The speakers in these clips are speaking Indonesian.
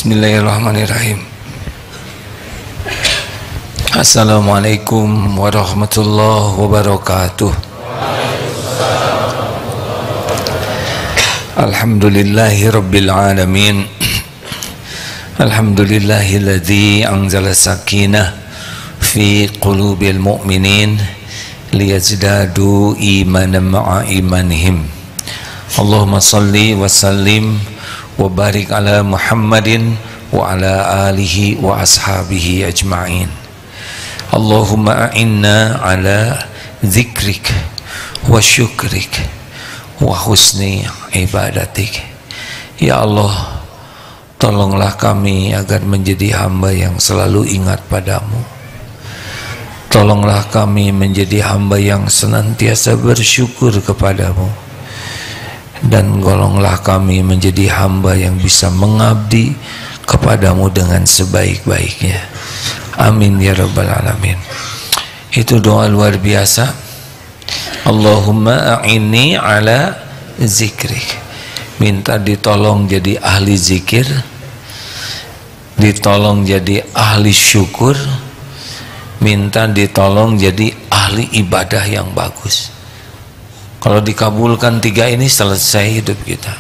Bismillahirrahmanirrahim. Assalamualaikum warahmatullahi wabarakatuh. Alhamdulillahi rabbil alamin. Alhamdulillahilladzi anzala sakinah fi qulubil mu'minin liyazdadu imanan ma'a imanihim. Allahumma salli wa sallim wa barik ala Muhammadin wa ala alihi wa ashabihi ajma'in. Allahumma a'inna ala dzikrik wa syukrik wa husni ibadatik. Ya Allah, tolonglah kami agar menjadi hamba yang selalu ingat padamu. Tolonglah kami menjadi hamba yang senantiasa bersyukur kepadamu. Dan golonglah kami menjadi hamba yang bisa mengabdi kepadamu dengan sebaik-baiknya. Amin ya rabbal alamin. Itu doa luar biasa. Allahumma a'inni ala zikrik. Minta ditolong jadi ahli zikir, ditolong jadi ahli syukur, minta ditolong jadi ahli ibadah yang bagus. Kalau dikabulkan tiga ini, selesai hidup kita.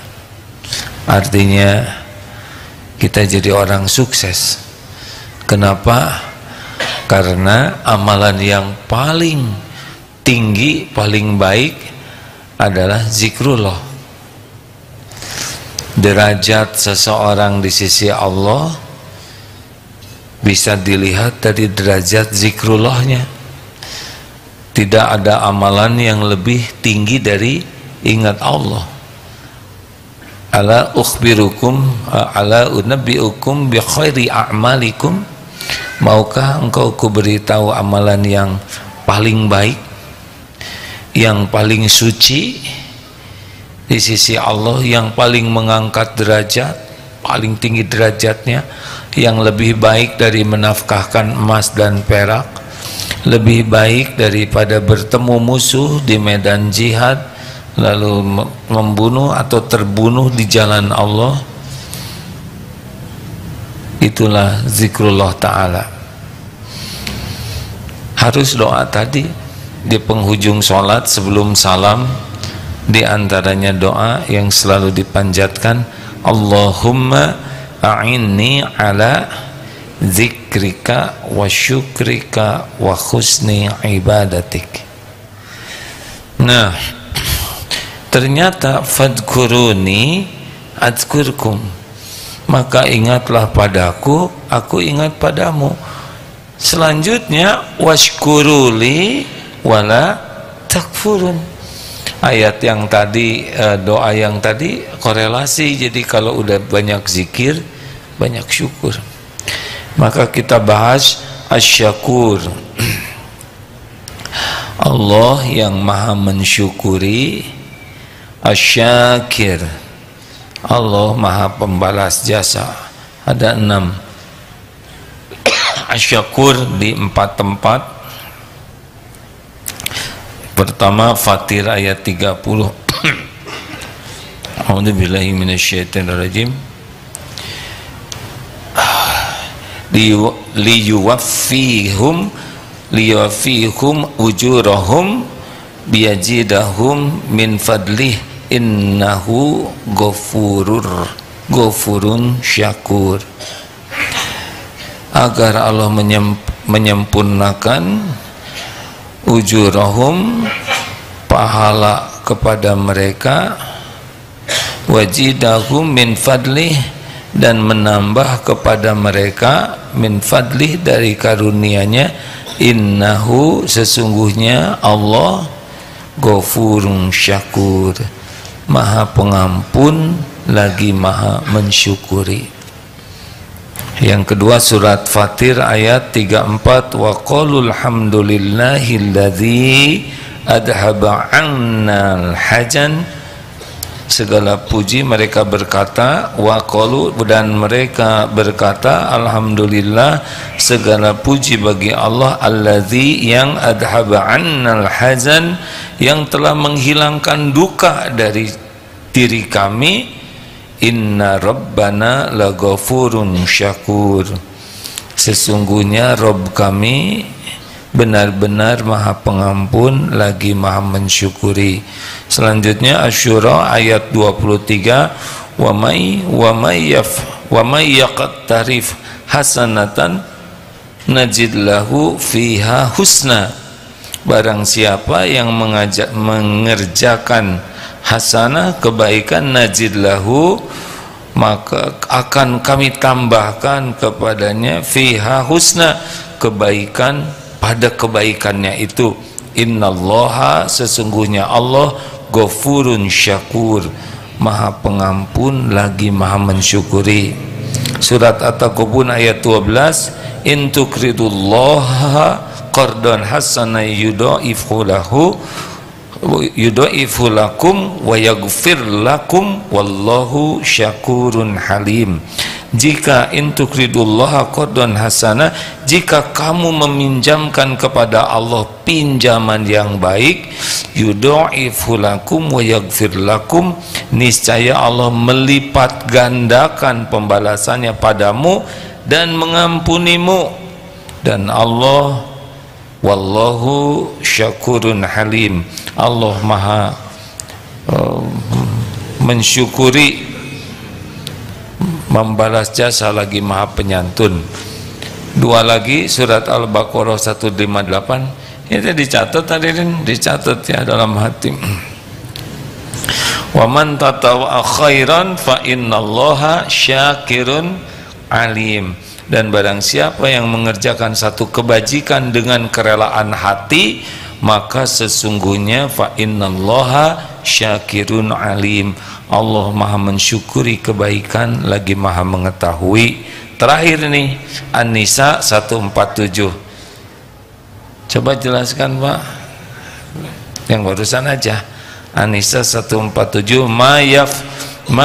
Artinya kita jadi orang sukses. Kenapa? Karena amalan yang paling tinggi, paling baik adalah zikrullah. Derajat seseorang di sisi Allah bisa dilihat dari derajat zikrullahnya. Tidak ada amalan yang lebih tinggi dari ingat Allah. Ala ukhbirukum ala unabbiukum bi khairi a'malikum. Maukah engkau kuberitahu amalan yang paling baik, yang paling suci di sisi Allah, yang paling mengangkat derajat, paling tinggi derajatnya, yang lebih baik dari menafkahkan emas dan perak, lebih baik daripada bertemu musuh di medan jihad lalu membunuh atau terbunuh di jalan Allah. Itulah zikrullah ta'ala. Harus doa tadi di penghujung sholat sebelum salam. Di antaranya doa yang selalu dipanjatkan, Allahumma a'inni ala zikrika wa syukrika wa husni ibadatik. Nah, ternyata fadkuruni adzkurkum, maka ingatlah padaku, aku ingat padamu. Selanjutnya washkuruli wala takfurun. Ayat yang tadi, doa yang tadi korelasi. Jadi kalau udah banyak zikir, banyak syukur. Maka kita bahas asyakur, Allah yang maha mensyukuri. Asyakir, Allah maha pembalas jasa. Ada 6 asyakur di 4 tempat. Pertama Fatir ayat 30. A'udzubillahi minasyaitonirrajim. liyuwaffihum ujurahum biyajidahum min fadlih innahu ghafurun syakur. Agar Allah menyempurnakan ujurahum, pahala kepada mereka, wajidahum min fadlih, dan menambah kepada mereka min fadlih, dari karunia-Nya, innahu, sesungguhnya Allah, ghafurun syakur, maha pengampun lagi maha mensyukuri. Yang kedua surat Fatir ayat 34, wa qalul hamdulillahilladzi adhaba 'annal hajan. Segala puji mereka berkata, wa qalu, dan mereka berkata, alhamdulillah, segala puji bagi Allah, alladzi, yang adhaba 'annal hazan, yang telah menghilangkan duka dari diri kami, inna rabbana laghafurun syakur, sesungguhnya Rabb kami benar-benar maha pengampun lagi maha mensyukuri. Selanjutnya Asy-Syura ayat 23, wa may yaqtarif hasanatan najid lahu fiha husna, barang siapa yang mengerjakan hasanah kebaikan, najid lahu maka akan kami tambahkan kepadanya fiha husna, kebaikan pada kebaikannya itu. Innallaha, sesungguhnya Allah, ghafurun syakur, maha pengampun lagi maha mensyukuri. Surat At-Taghabun ayat 12, in tukridullaha qardan hasana yudha'ifu lakum wa yaghfir lakum wallahu syakurun halim. Jika intukridullaha qardan hasana, jika kamu meminjamkan kepada Allah pinjaman yang baik, yudha'ifu lakum wa yaghfir lakum, niscaya Allah melipat gandakan pembalasannya padamu dan mengampunimu, dan Allah wallahu syakurun halim, Allah maha mensyukuri, membalas jasa lagi maha penyantun. Dua lagi surat Al-Baqarah 158, itu dicatat hadirin, dicatat ya dalam hati. Wa man tatawwa khairan fa innallaha syakirun alim, dan barang siapa yang mengerjakan satu kebajikan dengan kerelaan hati, maka sesungguhnya fa innallaha syakirun alim, Allah maha mensyukuri kebaikan lagi maha mengetahui. Terakhir nih An-Nisa 147, coba jelaskan Pak, yang barusan aja. An-Nisa 147, ma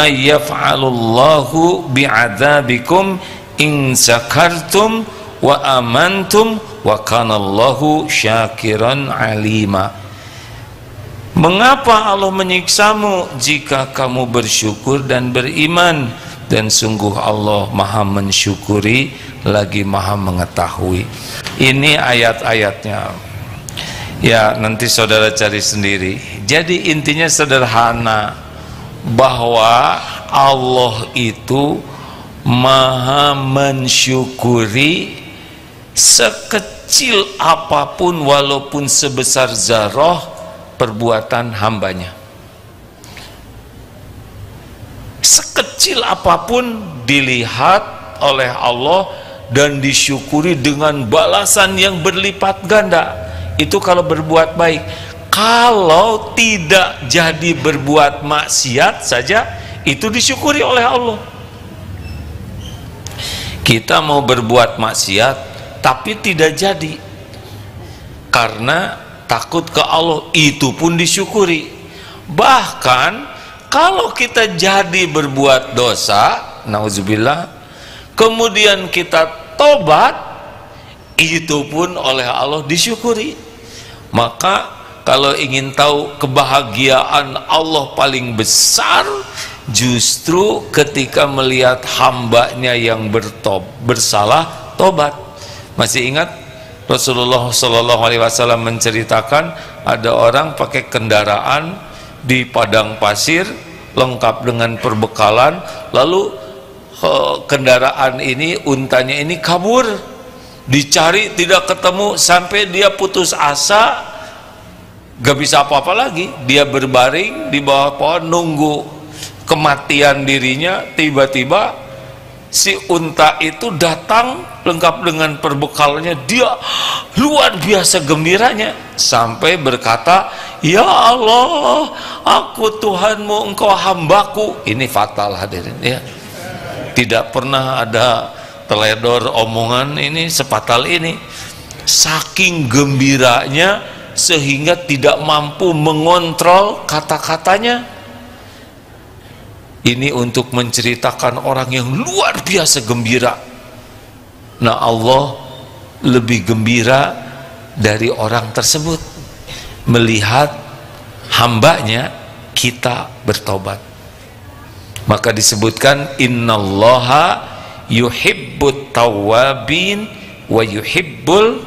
yaf'alullahu bi'adzabikum in syakartum wa amantum wa kanallahu syakiran alima. Mengapa Allah menyiksamu jika kamu bersyukur dan beriman, dan sungguh Allah maha mensyukuri lagi maha mengetahui. Ini ayat-ayatnya ya, nanti saudara cari sendiri. Jadi intinya sederhana, bahwa Allah itu maha mensyukuri sekecil apapun walaupun sebesar zarah perbuatan hambanya. Sekecil apapun dilihat oleh Allah dan disyukuri dengan balasan yang berlipat ganda. Itu kalau berbuat baik. Kalau tidak jadi berbuat maksiat saja, itu disyukuri oleh Allah. Kita mau berbuat maksiat tapi tidak jadi karena takut ke Allah, itu pun disyukuri. Bahkan kalau kita jadi berbuat dosa, nauzubillah, kemudian kita tobat, itu pun oleh Allah disyukuri. Maka kalau ingin tahu kebahagiaan Allah paling besar, justru ketika melihat hambanya yang bersalah tobat. Masih ingat Rasulullah SAW menceritakan ada orang pakai kendaraan di padang pasir lengkap dengan perbekalan, lalu kendaraan ini, untanya ini kabur, dicari tidak ketemu, sampai dia putus asa, gak bisa apa-apa lagi, dia berbaring di bawah pohon nunggu kematian dirinya. Tiba-tiba si unta itu datang lengkap dengan perbekalnya, dia luar biasa gembiranya sampai berkata, ya Allah, aku Tuhanmu, engkau hambaku. Ini fatal hadirin ya, tidak pernah ada teledor omongan ini sefatal ini. Saking gembiranya sehingga tidak mampu mengontrol kata-katanya. Ini untuk menceritakan orang yang luar biasa gembira. Nah, Allah lebih gembira dari orang tersebut melihat hambanya kita bertobat. Maka disebutkan innallaha yuhibbut tawwabin wa yuhibbul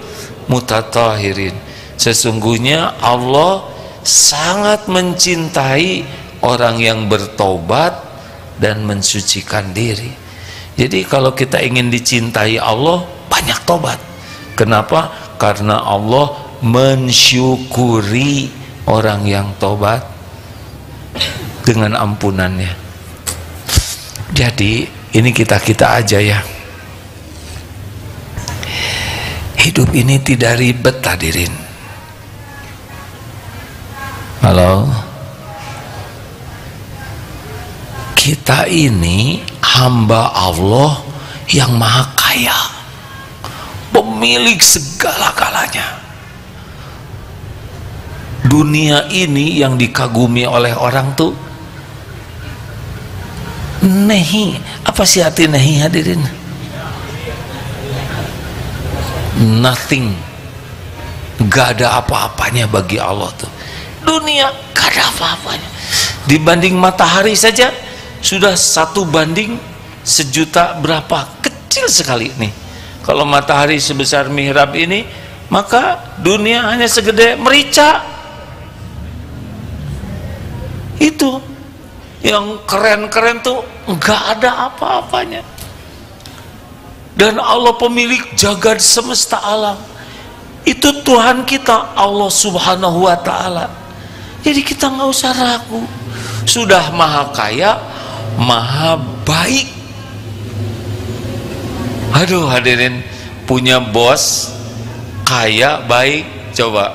mutatahhirin. Sesungguhnya Allah sangat mencintai orang yang bertobat dan mensucikan diri. Jadi kalau kita ingin dicintai Allah, banyak tobat. Kenapa? Karena Allah mensyukuri orang yang tobat dengan ampunannya. Jadi ini kita aja ya. Hidup ini tidak ribet hadirin. Halo. Kita ini hamba Allah yang maha kaya, pemilik segala-galanya. Dunia ini yang dikagumi oleh orang tuh nehi. Apa sih arti nehi hadirin? Nothing. Gak ada apa-apanya bagi Allah tuh. Dunia gak ada apa-apanya. Dibanding matahari saja sudah 1 banding 1.000.000 berapa, kecil sekali nih. Kalau matahari sebesar mihrab ini, maka dunia hanya segede merica. Itu yang keren-keren tuh nggak ada apa-apanya. Dan Allah pemilik jagad semesta alam, itu Tuhan kita, Allah subhanahu wa ta'ala. Jadi kita nggak usah ragu, sudah maha kaya, maha baik. Aduh hadirin, punya bos kaya baik, coba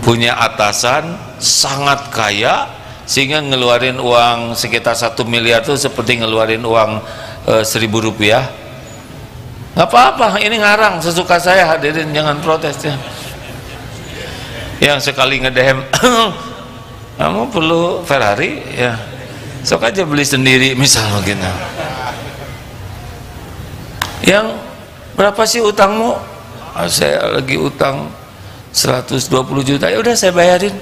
punya atasan sangat kaya sehingga ngeluarin uang sekitar 1 miliar itu seperti ngeluarin uang 1.000 rupiah. Nggak apa-apa, ini ngarang sesuka saya hadirin, jangan protes ya. Yang sekali nge-DM kamu perlu Ferrari ya, sok aja beli sendiri misal gitu. Yang berapa sih utangmu? Saya lagi utang 120 juta, ya udah saya bayarin.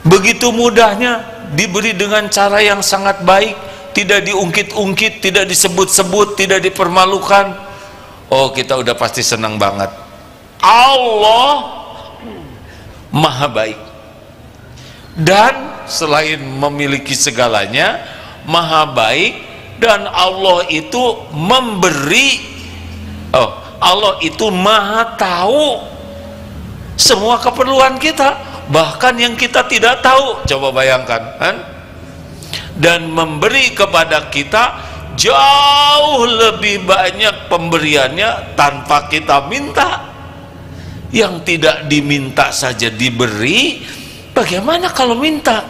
Begitu mudahnya, diberi dengan cara yang sangat baik, tidak diungkit-ungkit, tidak disebut-sebut, tidak dipermalukan. Oh, kita udah pasti senang banget. Allah maha baik, dan selain memiliki segalanya maha baik, dan Allah itu memberi, Allah itu maha tahu semua keperluan kita, bahkan yang kita tidak tahu. Coba bayangkan kan? Dan memberi kepada kita jauh lebih banyak pemberiannya tanpa kita minta. Yang tidak diminta saja diberi, bagaimana kalau minta?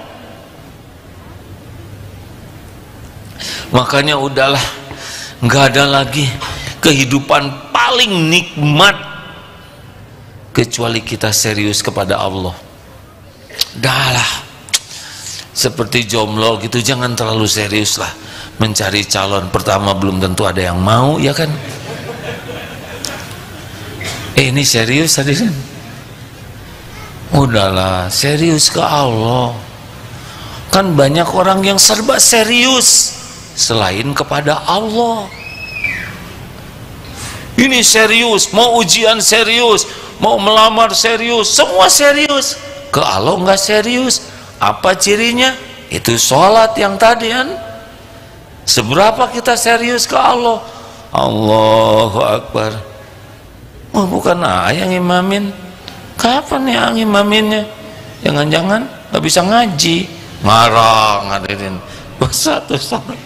Makanya udahlah, nggak ada lagi kehidupan paling nikmat kecuali kita serius kepada Allah. Dahlah, seperti jomblo gitu, jangan terlalu serius lah mencari calon. Pertama belum tentu ada yang mau, ya kan? Ini serius hadirin. Udahlah, serius ke Allah. Kan banyak orang yang serba serius selain kepada Allah. Ini serius, mau ujian serius, mau melamar serius, semua serius. Ke Allah nggak serius. Apa cirinya? Itu sholat yang tadi kan. Seberapa kita serius ke Allah? Allahu Akbar. Oh, bukan yang imamin. Kapan yang imaminnya? Jangan-jangan nggak bisa ngaji, ngarang hadirin. Satu sama.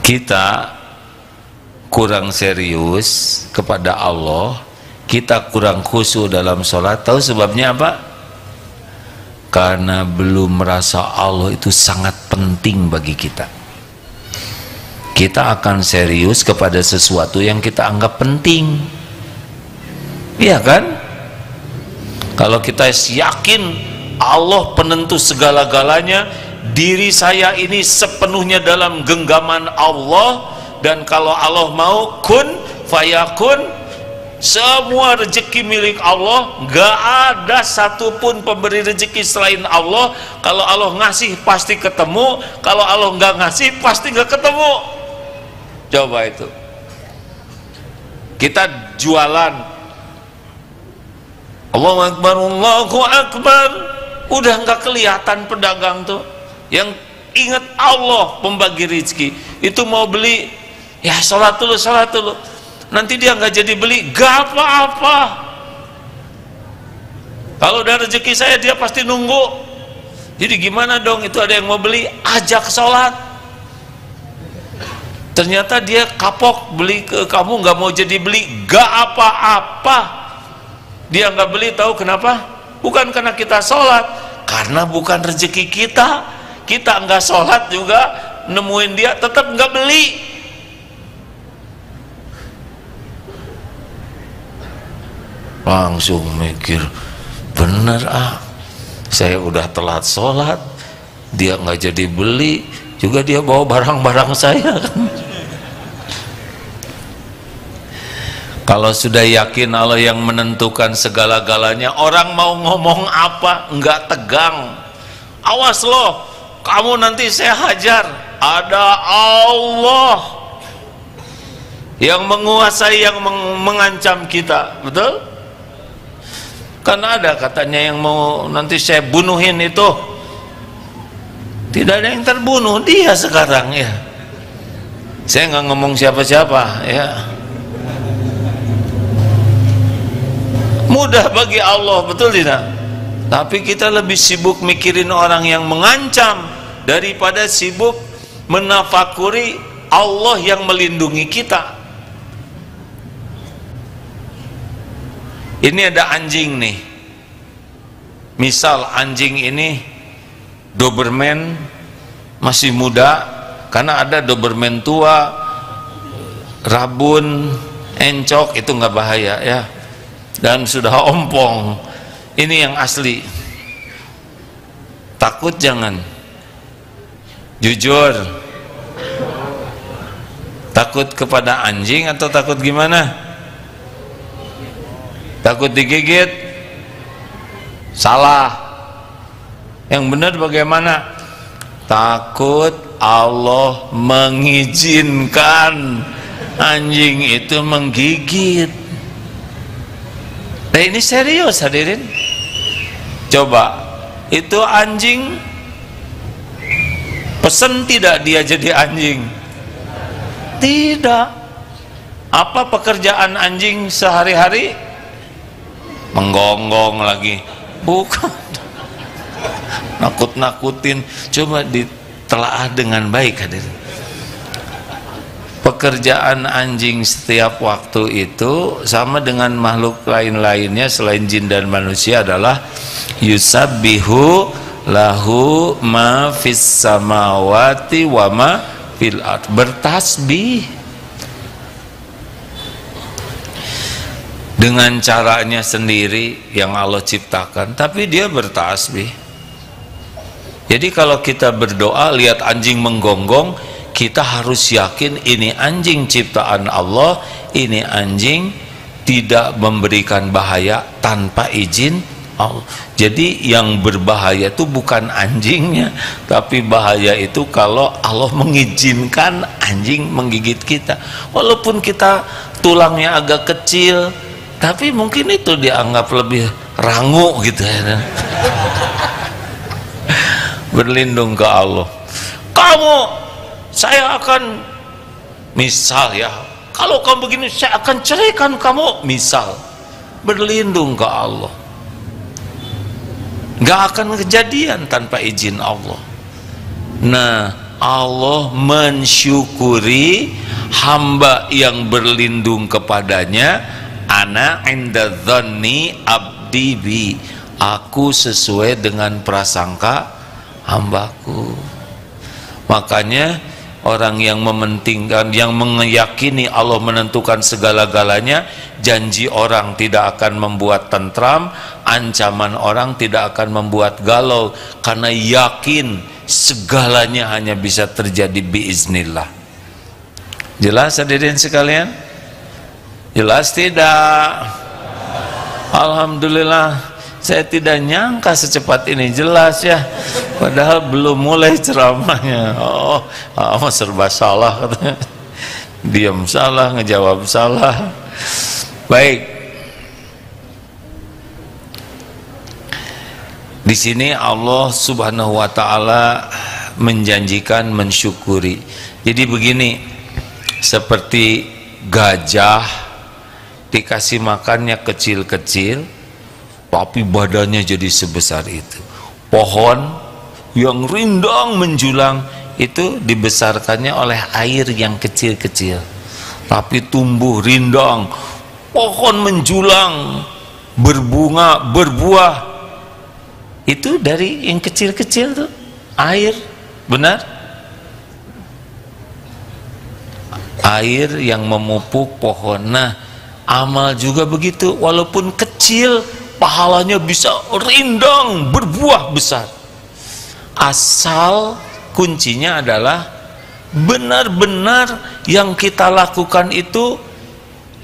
Kita kurang serius kepada Allah, kita kurang khusyuk dalam sholat. Tahu sebabnya apa? Karena belum merasa Allah itu sangat penting bagi kita. Kita akan serius kepada sesuatu yang kita anggap penting, iya kan? Kalau kita yakin Allah penentu segala-galanya, diri saya ini sepenuhnya dalam genggaman Allah, dan kalau Allah mau kun fayakun, Semua rezeki milik Allah, gak ada satupun pemberi rezeki selain Allah. Kalau Allah ngasih pasti ketemu, kalau Allah nggak ngasih pasti nggak ketemu. Coba itu, kita jualan, Allahu Akbar, Allahu Akbar, udah nggak kelihatan pedagang tuh. Yang ingat Allah pembagi rezeki, itu mau beli, ya sholat dulu, sholat dulu. Nanti dia nggak jadi beli, gak apa-apa. Kalau udah rezeki saya dia pasti nunggu. Jadi gimana dong, itu ada yang mau beli, ajak sholat. Ternyata dia kapok beli ke kamu, nggak mau jadi beli, gak apa-apa. Dia nggak beli, tahu kenapa? Bukan karena kita sholat, karena bukan rezeki kita. Kita nggak sholat juga nemuin dia tetap nggak beli. Langsung mikir, bener saya udah telat sholat, dia nggak jadi beli, juga dia bawa barang-barang saya kan. Kalau sudah yakin Allah yang menentukan segala-galanya, orang mau ngomong apa nggak tegang. Awas loh, kamu nanti saya hajar. Ada Allah yang menguasai, yang mengancam kita, betul? Karena ada katanya yang mau nanti saya bunuhin itu. Tidak ada yang terbunuh, dia sekarang ya. Saya nggak ngomong siapa-siapa ya. Mudah bagi Allah, betul tidak? Tapi kita lebih sibuk mikirin orang yang mengancam daripada sibuk menafakuri Allah yang melindungi kita. Ini ada anjing nih, misal anjing ini Doberman masih muda, karena ada Doberman tua, rabun, encok, itu nggak bahaya ya, dan sudah ompong. Ini yang asli. Takut jangan, jujur. Takut kepada anjing atau takut gimana? Takut digigit? Salah. Yang benar bagaimana? Takut Allah mengizinkan anjing itu menggigit. Nah ini serius hadirin. Coba, itu anjing pesen tidak dia jadi anjing? Tidak. Apa pekerjaan anjing sehari-hari? Menggonggong lagi, bukan. Nakut-nakutin. Coba ditelaah dengan baik hadirin. Pekerjaan anjing setiap waktu itu sama dengan makhluk lain-lainnya selain jin dan manusia adalah yusabbihu lahu ma fis samawati wa ma fil ard, bertasbih dengan caranya sendiri yang Allah ciptakan, tapi dia bertasbih. Jadi kalau kita berdoa lihat anjing menggonggong, kita harus yakin ini anjing ciptaan Allah, ini anjing tidak memberikan bahaya tanpa izin Allah. Jadi yang berbahaya itu bukan anjingnya, tapi bahaya itu kalau Allah mengizinkan anjing menggigit kita. Walaupun kita tulangnya agak kecil, tapi mungkin itu dianggap lebih rangu gitu ya. Berlindung ke Allah. Saya akan, misal ya, kalau kamu begini saya akan ceraikan kamu, misal. Berlindung ke Allah. Gak akan kejadian tanpa izin Allah. Nah, Allah mensyukuri hamba yang berlindung kepadanya. Ana inda dhanni abdi bi, aku sesuai dengan prasangka hambaku. Makanya orang yang mementingkan, yang meyakini Allah menentukan segala-galanya, janji orang tidak akan membuat tentram, ancaman orang tidak akan membuat galau, karena yakin segalanya hanya bisa terjadi biiznillah. Jelas hadirin sekalian? Jelas tidak? Alhamdulillah, saya tidak nyangka secepat ini jelas ya, padahal belum mulai ceramahnya. Oh, serba salah katanya. Diam salah, ngejawab salah. Baik. Di sini Allah Subhanahu wa taala menjanjikan mensyukuri. Jadi begini, seperti gajah dikasih makannya kecil-kecil tapi badannya jadi sebesar itu. Pohon yang rindang menjulang itu dibesarkannya oleh air yang kecil-kecil tapi tumbuh rindang. Pohon menjulang, berbunga, berbuah, itu dari yang kecil-kecil tuh air. Benar? Air yang memupuk pohon. Nah, amal juga begitu, walaupun kecil pahalanya bisa rindang, berbuah besar, asal kuncinya adalah benar-benar yang kita lakukan itu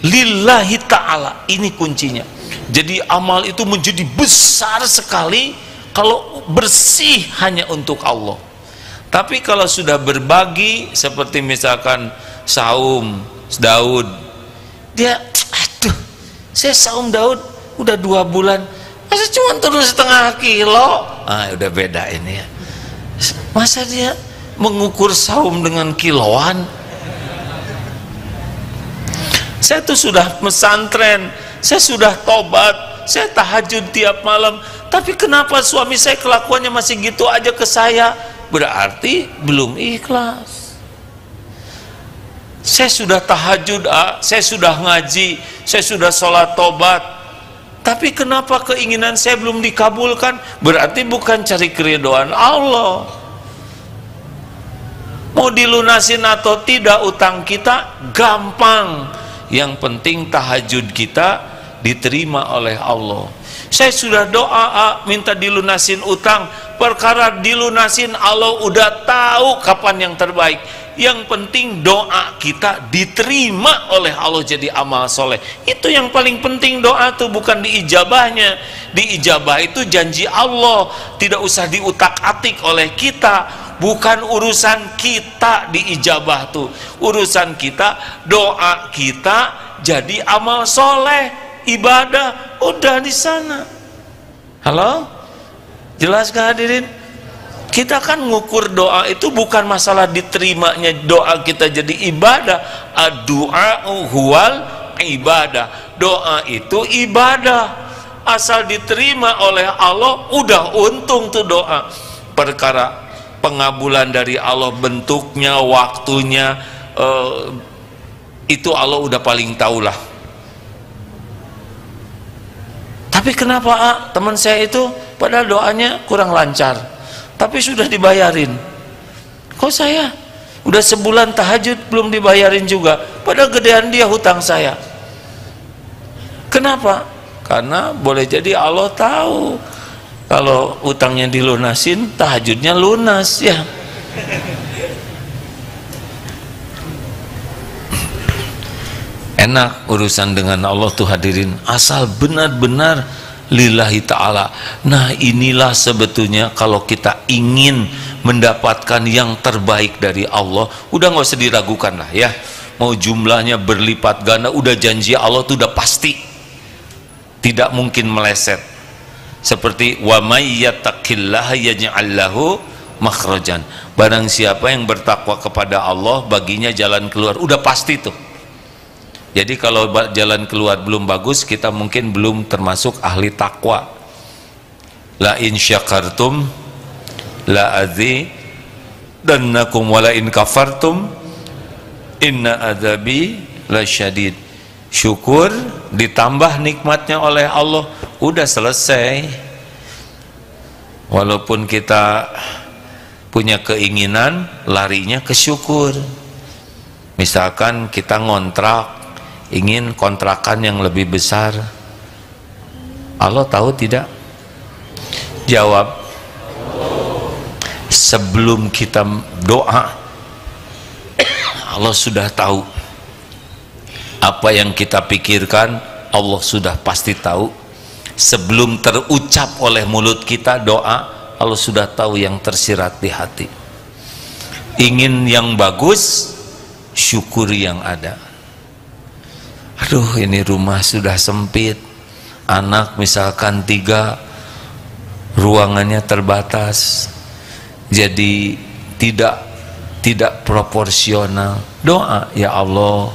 lillahi ta'ala. Ini kuncinya. Jadi amal itu menjadi besar sekali kalau bersih hanya untuk Allah. Tapi kalau sudah berbagi, seperti misalkan saum Daud, dia aduh, saya saum Daud udah 2 bulan, masa cuma turun setengah kilo. Udah beda ini ya. Masa dia mengukur saum dengan kiloan? Saya tuh sudah pesantren, saya sudah tobat, saya tahajud tiap malam, tapi kenapa suami saya kelakuannya masih gitu aja ke saya? Berarti belum ikhlas. Saya sudah tahajud, saya sudah ngaji, saya sudah sholat tobat, tapi kenapa keinginan saya belum dikabulkan? Berarti bukan cari keridhaan Allah. Mau dilunasin atau tidak utang kita gampang, yang penting tahajud kita diterima oleh Allah. Saya sudah doa minta dilunasin utang, perkara dilunasin Allah udah tahu kapan yang terbaik. Yang penting doa kita diterima oleh Allah jadi amal soleh. Itu yang paling penting, doa tuh bukan diijabahnya. Diijabah itu janji Allah, tidak usah diutak-atik oleh kita. Bukan urusan kita diijabah tuh, urusan kita doa kita jadi amal soleh, ibadah udah di sana. Halo, jelas gak hadirin? Kita kan ngukur doa itu bukan masalah diterimanya doa kita jadi ibadah. Ad-du'a huwal ibadah. Doa itu ibadah, asal diterima oleh Allah udah untung tuh doa. Perkara pengabulan dari Allah, bentuknya, waktunya, itu Allah udah paling tahu lah. Tapi kenapa teman saya itu padahal doanya kurang lancar tapi sudah dibayarin? Kok saya udah sebulan tahajud belum dibayarin juga, padahal gedean dia hutang saya. Kenapa? Karena boleh jadi Allah tahu kalau utangnya dilunasin, tahajudnya lunas ya. Enak urusan dengan Allah tuh hadirin, asal benar-benar lillahi ta'ala. Nah inilah sebetulnya kalau kita ingin mendapatkan yang terbaik dari Allah, udah nggak usah diragukan lah ya. Mau jumlahnya berlipat ganda, udah janji Allah tuh udah pasti, tidak mungkin meleset. Seperti wa may yattaqillaha yaj'al lahu makhrajan. Barang siapa yang bertakwa kepada Allah, baginya jalan keluar, udah pasti tuh. Jadi kalau jalan keluar belum bagus, kita mungkin belum termasuk ahli takwa. La in syakartum la azidannakum wa la in kafartum inna adzabi lasyadid. Syukur ditambah nikmatnya oleh Allah, udah selesai. Walaupun kita punya keinginan, larinya ke syukur. Misalkan kita ngontrak, ingin kontrakan yang lebih besar, Allah tahu tidak? Jawab. Sebelum kita doa, Allah sudah tahu. Apa yang kita pikirkan Allah sudah pasti tahu. Sebelum terucap oleh mulut kita doa, Allah sudah tahu yang tersirat di hati. Ingin yang bagus, syukuri yang ada. Aduh, ini rumah sudah sempit, anak misalkan 3, ruangannya terbatas, jadi tidak proporsional. Doa, ya Allah,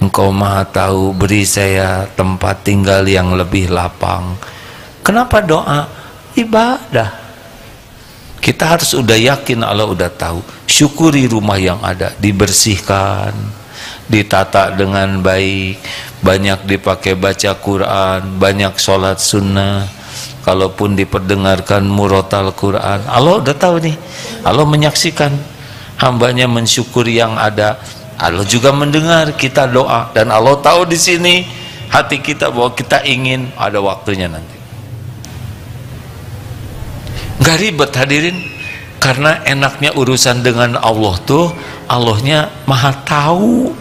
Engkau Maha Tahu, beri saya tempat tinggal yang lebih lapang. Kenapa doa? Ibadah. Kita harus udah yakin Allah udah tahu. Syukuri rumah yang ada, dibersihkan, ditata dengan baik, banyak dipakai baca Quran, banyak sholat sunnah. Kalaupun diperdengarkan murotal Quran, Allah udah tahu nih. Allah menyaksikan hambanya mensyukuri yang ada. Allah juga mendengar kita doa, dan Allah tahu di sini hati kita bahwa kita ingin, ada waktunya nanti. Gak ribet hadirin, karena enaknya urusan dengan Allah tuh, Allahnya Maha tahu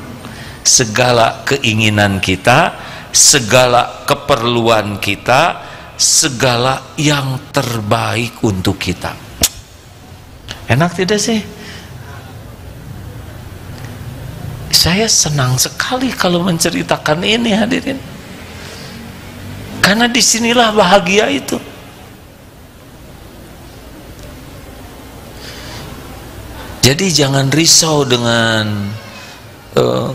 segala keinginan kita, segala keperluan kita, segala yang terbaik untuk kita. Enak tidak sih? Saya senang sekali kalau menceritakan ini hadirin, karena disinilah bahagia itu. Jadi jangan risau dengan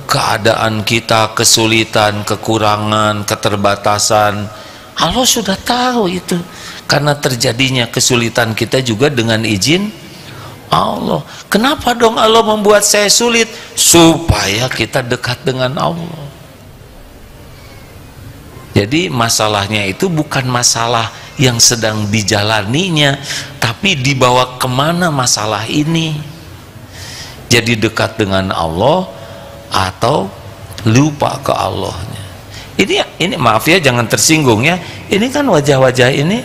keadaan kita, kesulitan, kekurangan, keterbatasan. Allah sudah tahu itu, karena terjadinya kesulitan kita juga dengan izin Allah. Kenapa dong Allah membuat saya sulit? Supaya kita dekat dengan Allah. Jadi masalahnya itu bukan masalah yang sedang dijalaninya, tapi dibawa kemana masalah ini. Jadi dekat dengan Allah atau lupa ke Allahnya. Ini maaf ya, jangan tersinggung ya. Ini kan wajah-wajah ini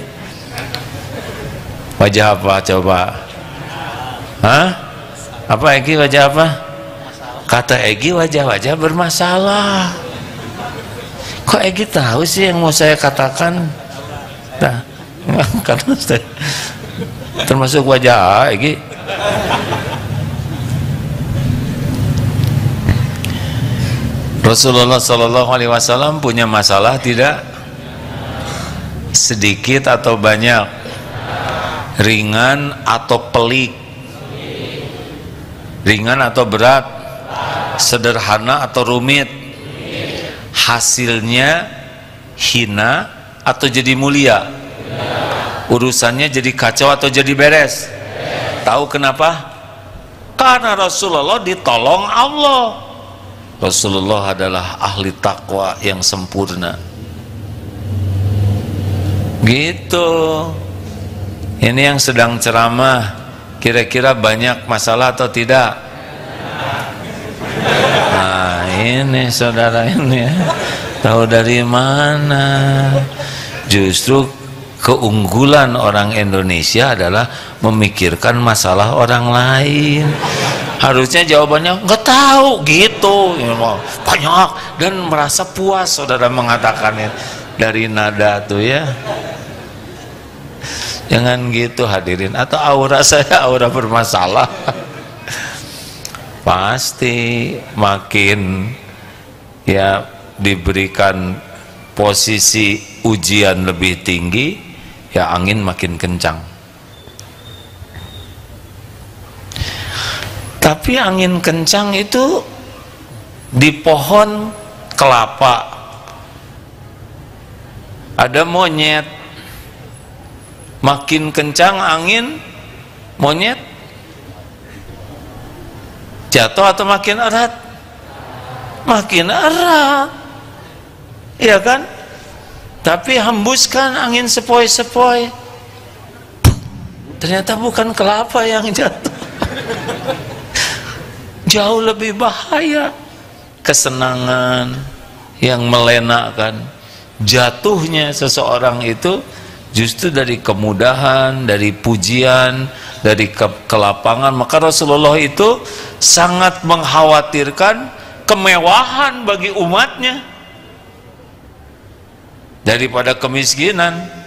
wajah apa coba? Hah? Apa Egi, wajah apa? Kata Egi wajah-wajah bermasalah. Kok Egi tahu sih yang mau saya katakan? Nah, karena saya termasuk wajah Egi. Rasulullah Sallallahu Alaihi Wasallam punya masalah tidak? Sedikit atau banyak? Ringan atau pelik? Ringan atau berat? Sederhana atau rumit? Hasilnya hina atau jadi mulia? Urusannya jadi kacau atau jadi beres? Tahu kenapa? Karena Rasulullah ditolong Allah. Rasulullah adalah ahli takwa yang sempurna. Gitu. Ini yang sedang ceramah, kira-kira banyak masalah atau tidak? Nah ini saudara ini ya, tahu dari mana? Justru keunggulan orang Indonesia adalah memikirkan masalah orang lain. Harusnya jawabannya nggak tahu gitu, banyak, dan merasa puas saudara mengatakannya dari nada tuh ya. Jangan gitu hadirin, atau aura saya aura bermasalah. Pasti makin ya diberikan posisi ujian lebih tinggi, ya angin makin kencang. Tapi angin kencang itu di pohon kelapa ada monyet, makin kencang angin, monyet jatuh atau makin erat? Makin erat, iya kan? Tapi hembuskan angin sepoi-sepoi, ternyata bukan kelapa yang jatuh. Jauh lebih bahaya. Kesenangan yang melenakan, jatuhnya seseorang itu justru dari kemudahan, dari pujian, dari kelapangan. Maka Rasulullah itu sangat mengkhawatirkan kemewahan bagi umatnya daripada kemiskinan.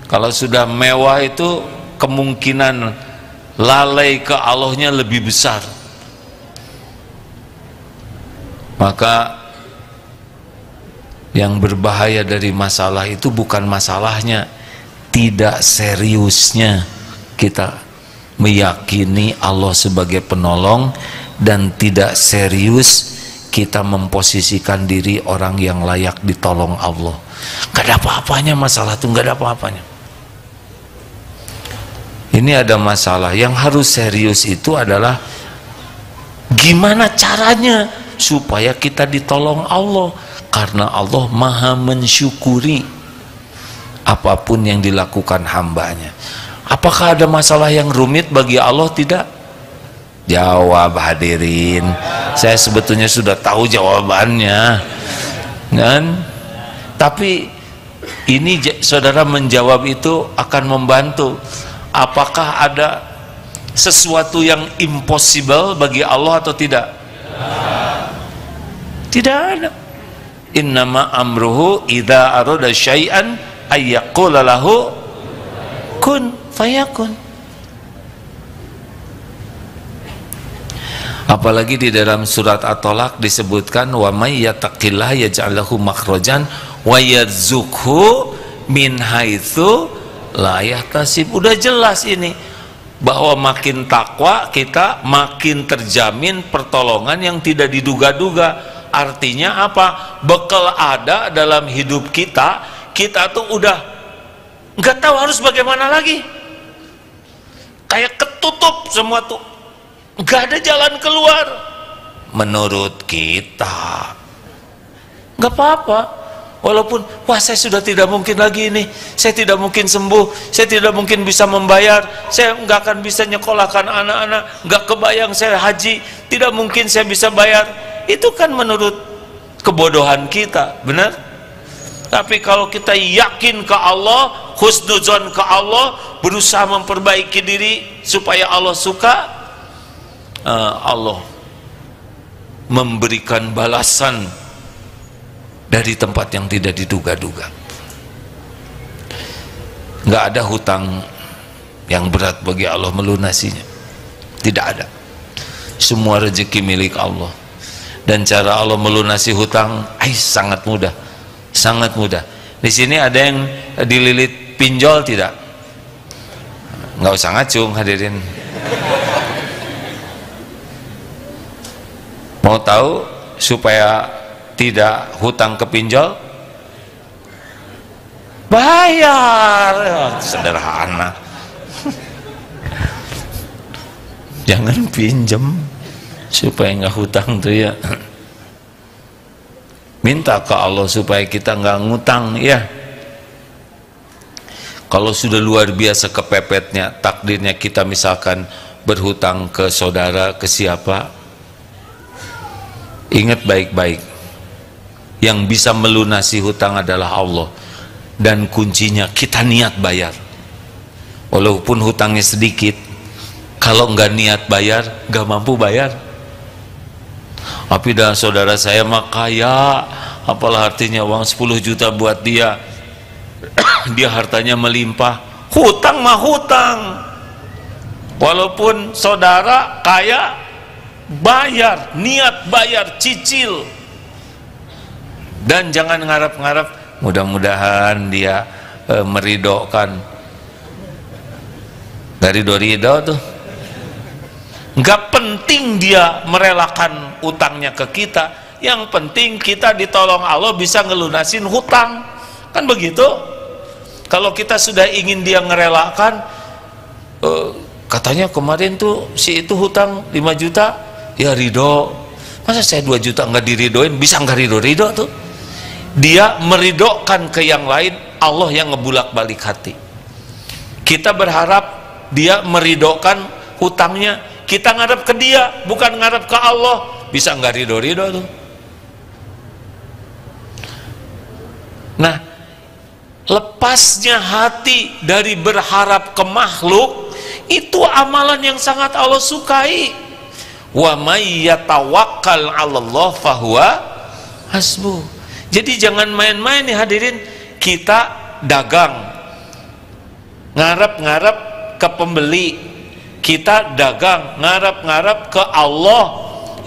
Kalau sudah mewah itu kemungkinan lalai ke Allahnya lebih besar. Maka yang berbahaya dari masalah itu bukan masalahnya, tidak seriusnya kita meyakini Allah sebagai penolong, dan tidak serius kita memposisikan diri orang yang layak ditolong Allah. Gak ada apa-apanya masalah itu, gak ada apa-apanya. Ini ada masalah yang harus serius, itu adalah gimana caranya supaya kita ditolong Allah, karena Allah maha mensyukuri apapun yang dilakukan hambanya. Apakah ada masalah yang rumit bagi Allah? Tidak. Jawab hadirin, saya sebetulnya sudah tahu jawabannya kan? Tapi ini saudara menjawab itu akan membantu. Apakah ada sesuatu yang impossible bagi Allah atau tidak? Tidak ada. Innama amruhu idza arada syai'an ayyaqula lahu kun fayakun. Apalagi di dalam surat At-Tolaq disebutkan wa may yattaqillaha yaj'al lahu makhrajan wa yarzuqhu min haitsu la yahtasib. Udah jelas ini bahwa makin takwa kita makin terjamin pertolongan yang tidak diduga-duga. Artinya apa? Bekal ada dalam hidup kita, kita tuh udah nggak tahu harus bagaimana lagi, kayak ketutup semua tuh, nggak ada jalan keluar menurut kita. Nggak apa-apa, walaupun wah saya sudah tidak mungkin lagi ini, saya tidak mungkin sembuh, saya tidak mungkin bisa membayar, saya nggak akan bisa nyekolahkan anak-anak, nggak kebayang saya haji, tidak mungkin saya bisa bayar. Itu kan menurut kebodohan kita, benar? Tapi kalau kita yakin ke Allah, husnuzon ke Allah, berusaha memperbaiki diri supaya Allah suka, Allah memberikan balasan dari tempat yang tidak diduga-duga. Nggak ada hutang yang berat bagi Allah melunasinya, tidak ada. Semua rezeki milik Allah. Dan cara Allah melunasi hutang sangat mudah, sangat mudah. Di sini ada yang dililit pinjol tidak? Nggak usah ngacung hadirin. Mau tahu supaya tidak hutang ke pinjol? Bayar. Sederhana. Jangan pinjem supaya nggak hutang tuh ya. Minta ke Allah supaya kita nggak ngutang ya. Kalau sudah luar biasa kepepetnya takdirnya kita misalkan berhutang ke saudara, ke siapa, ingat baik-baik, yang bisa melunasi hutang adalah Allah, dan kuncinya kita niat bayar. Walaupun hutangnya sedikit, kalau nggak niat bayar nggak mampu bayar. Tapi dah saudara saya mah kaya, apalah artinya uang 10 juta buat dia, dia hartanya melimpah. Hutang mah hutang, walaupun saudara kaya, bayar, niat bayar, cicil. Dan jangan ngarap-ngarap mudah-mudahan dia meridhokan. Dari ridho tuh nggak penting dia merelakan utangnya ke kita, yang penting kita ditolong Allah bisa ngelunasin hutang, kan begitu. Kalau kita sudah ingin dia ngerelakan, katanya kemarin tuh si itu hutang 5 juta, ya ridho, masa saya 2 juta nggak diridoin, bisa nggak ridho tuh. Dia meridhokan ke yang lain, Allah yang ngebulak balik hati. Kita berharap dia meridhokan hutangnya, kita ngarep ke dia, bukan ngarep ke Allah, bisa nggak ridho tuh. Nah, lepasnya hati dari berharap ke makhluk itu amalan yang sangat Allah sukai. wa may yatawakkal 'alallah fahuwa hasbuh. Jadi jangan main-main nih hadirin. Kita dagang ngarep-ngarep ke pembeli, kita dagang ngarep-ngarep ke Allah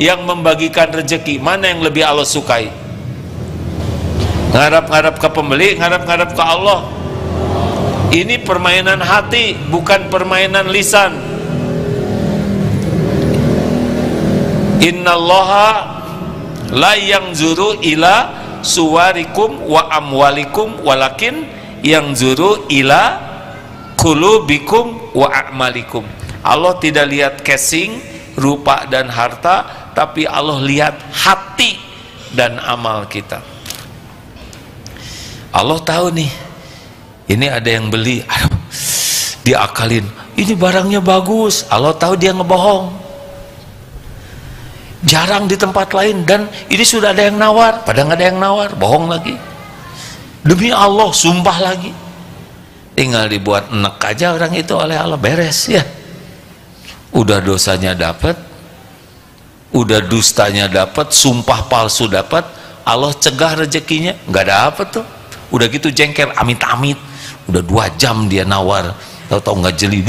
yang membagikan rezeki. Mana yang lebih Allah sukai? Ngarep-ngarep ke pembeli, ngarep-ngarep ke Allah. Ini permainan hati, bukan permainan lisan. Innallaha la yanzuru ila suwarikum wa amwalikum walakin yanzuru ila qulubikum wa a'malikum. Allah tidak lihat casing, rupa dan harta, tapi Allah lihat hati dan amal kita. Allah tahu nih, ini ada yang beli, aduh, diakalin, ini barangnya bagus. Allah tahu dia ngebohong, jarang di tempat lain, dan ini sudah ada yang nawar, padahal nggak ada yang nawar, bohong lagi. Demi Allah, sumpah lagi. Tinggal dibuat enek aja orang itu oleh Allah, beres ya. Udah dosanya dapat, udah dustanya dapat, sumpah palsu dapat, Allah cegah rezekinya, nggak dapet tuh. Udah gitu jengkel, amit-amit, udah 2 jam dia nawar, tahu-tahu nggak jeli,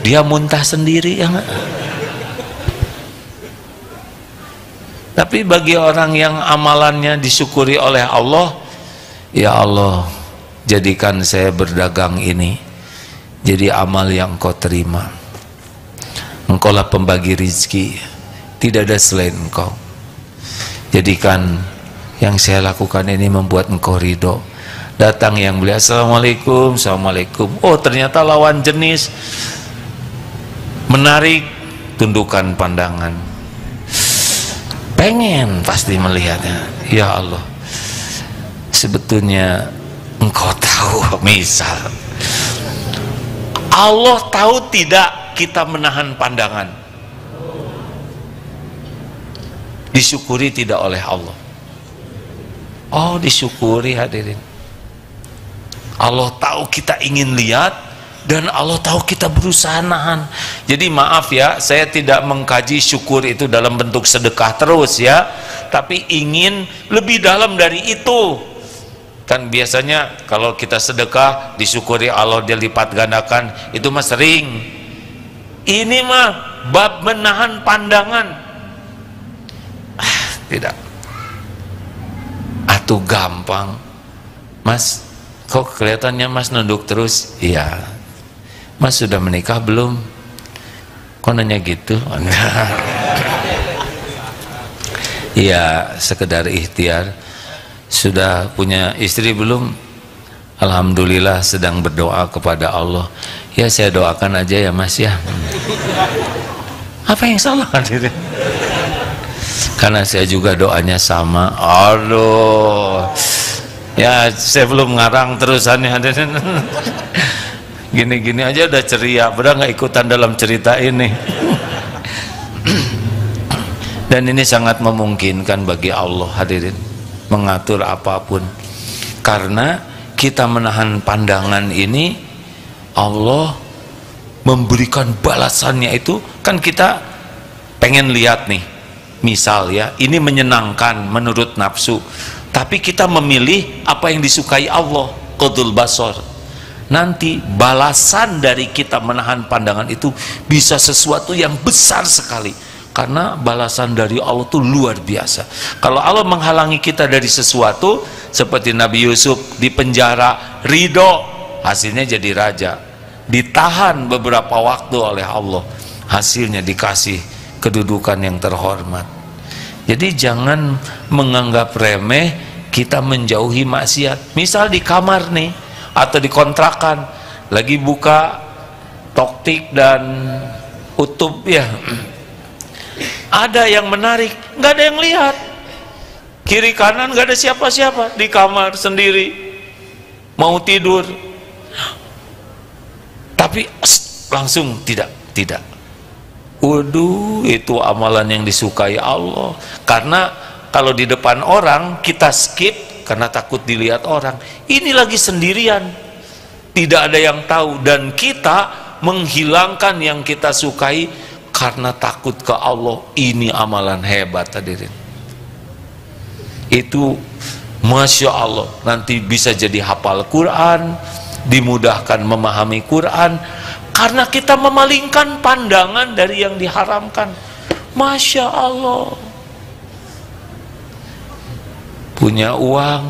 dia muntah sendiri ya nggak? Tapi bagi orang yang amalannya disyukuri oleh Allah, ya Allah, jadikan saya berdagang ini jadi amal yang Engkau terima. Engkaulah pembagi rizki, tidak ada selain Engkau. Jadikan yang saya lakukan ini membuat Engkau ridho. Datang yang beli, assalamualaikum, assalamualaikum. Oh ternyata lawan jenis, menarik, tundukkan pandangan. Pengen pasti melihatnya. Ya Allah, sebetulnya Engkau tahu, misal Allah tahu tidak kita menahan pandangan, disyukuri tidak oleh Allah. Oh disyukuri hadirin. Allah tahu kita ingin lihat, dan Allah tahu kita berusaha nahan. Jadi maaf ya, saya tidak mengkaji syukur itu dalam bentuk sedekah terus ya, tapi ingin lebih dalam dari itu. Kan biasanya kalau kita sedekah disyukuri Allah, dia lipat gandakan, itu mah sering. Ini mah bab menahan pandangan. Tidak. Atuh gampang. Mas, kok kelihatannya Mas nunduk terus? Iya. Mas sudah menikah belum? Kok nanya gitu? Iya, sekedar ikhtiar. Sudah punya istri belum? Alhamdulillah sedang berdoa kepada Allah. Ya saya doakan aja ya Mas ya. Apa yang salah hadirin? Karena saya juga doanya sama. Aduh, ya saya belum ngarang terusannya hadirin. Gini-gini aja udah ceria, padahal nggak ikutan dalam cerita ini. Dan ini sangat memungkinkan bagi Allah hadirin, mengatur apapun. Karena kita menahan pandangan ini, Allah memberikan balasannya itu. Kan kita pengen lihat nih, misal ya, ini menyenangkan menurut nafsu, tapi kita memilih apa yang disukai Allah, qadul basar. Nanti balasan dari kita menahan pandangan itu bisa sesuatu yang besar sekali, karena balasan dari Allah itu luar biasa. Kalau Allah menghalangi kita dari sesuatu, seperti Nabi Yusuf di penjara, ridho, hasilnya jadi raja. Ditahan beberapa waktu oleh Allah, hasilnya dikasih kedudukan yang terhormat. Jadi jangan menganggap remeh kita menjauhi maksiat. Misal di kamar nih, atau di kontrakan, lagi buka Toktik dan Utub ya, ada yang menarik, nggak ada yang lihat, kiri kanan nggak ada siapa-siapa, di kamar sendiri mau tidur, tapi langsung tidak. Waduh, itu amalan yang disukai Allah. Karena kalau di depan orang kita skip karena takut dilihat orang. Ini lagi sendirian, tidak ada yang tahu, dan kita menghilangkan yang kita sukai karena takut ke Allah. Ini amalan hebat hadirin. Itu Masya Allah, nanti bisa jadi hafal Quran, dimudahkan memahami Quran, karena kita memalingkan pandangan dari yang diharamkan. Masya Allah. Punya uang,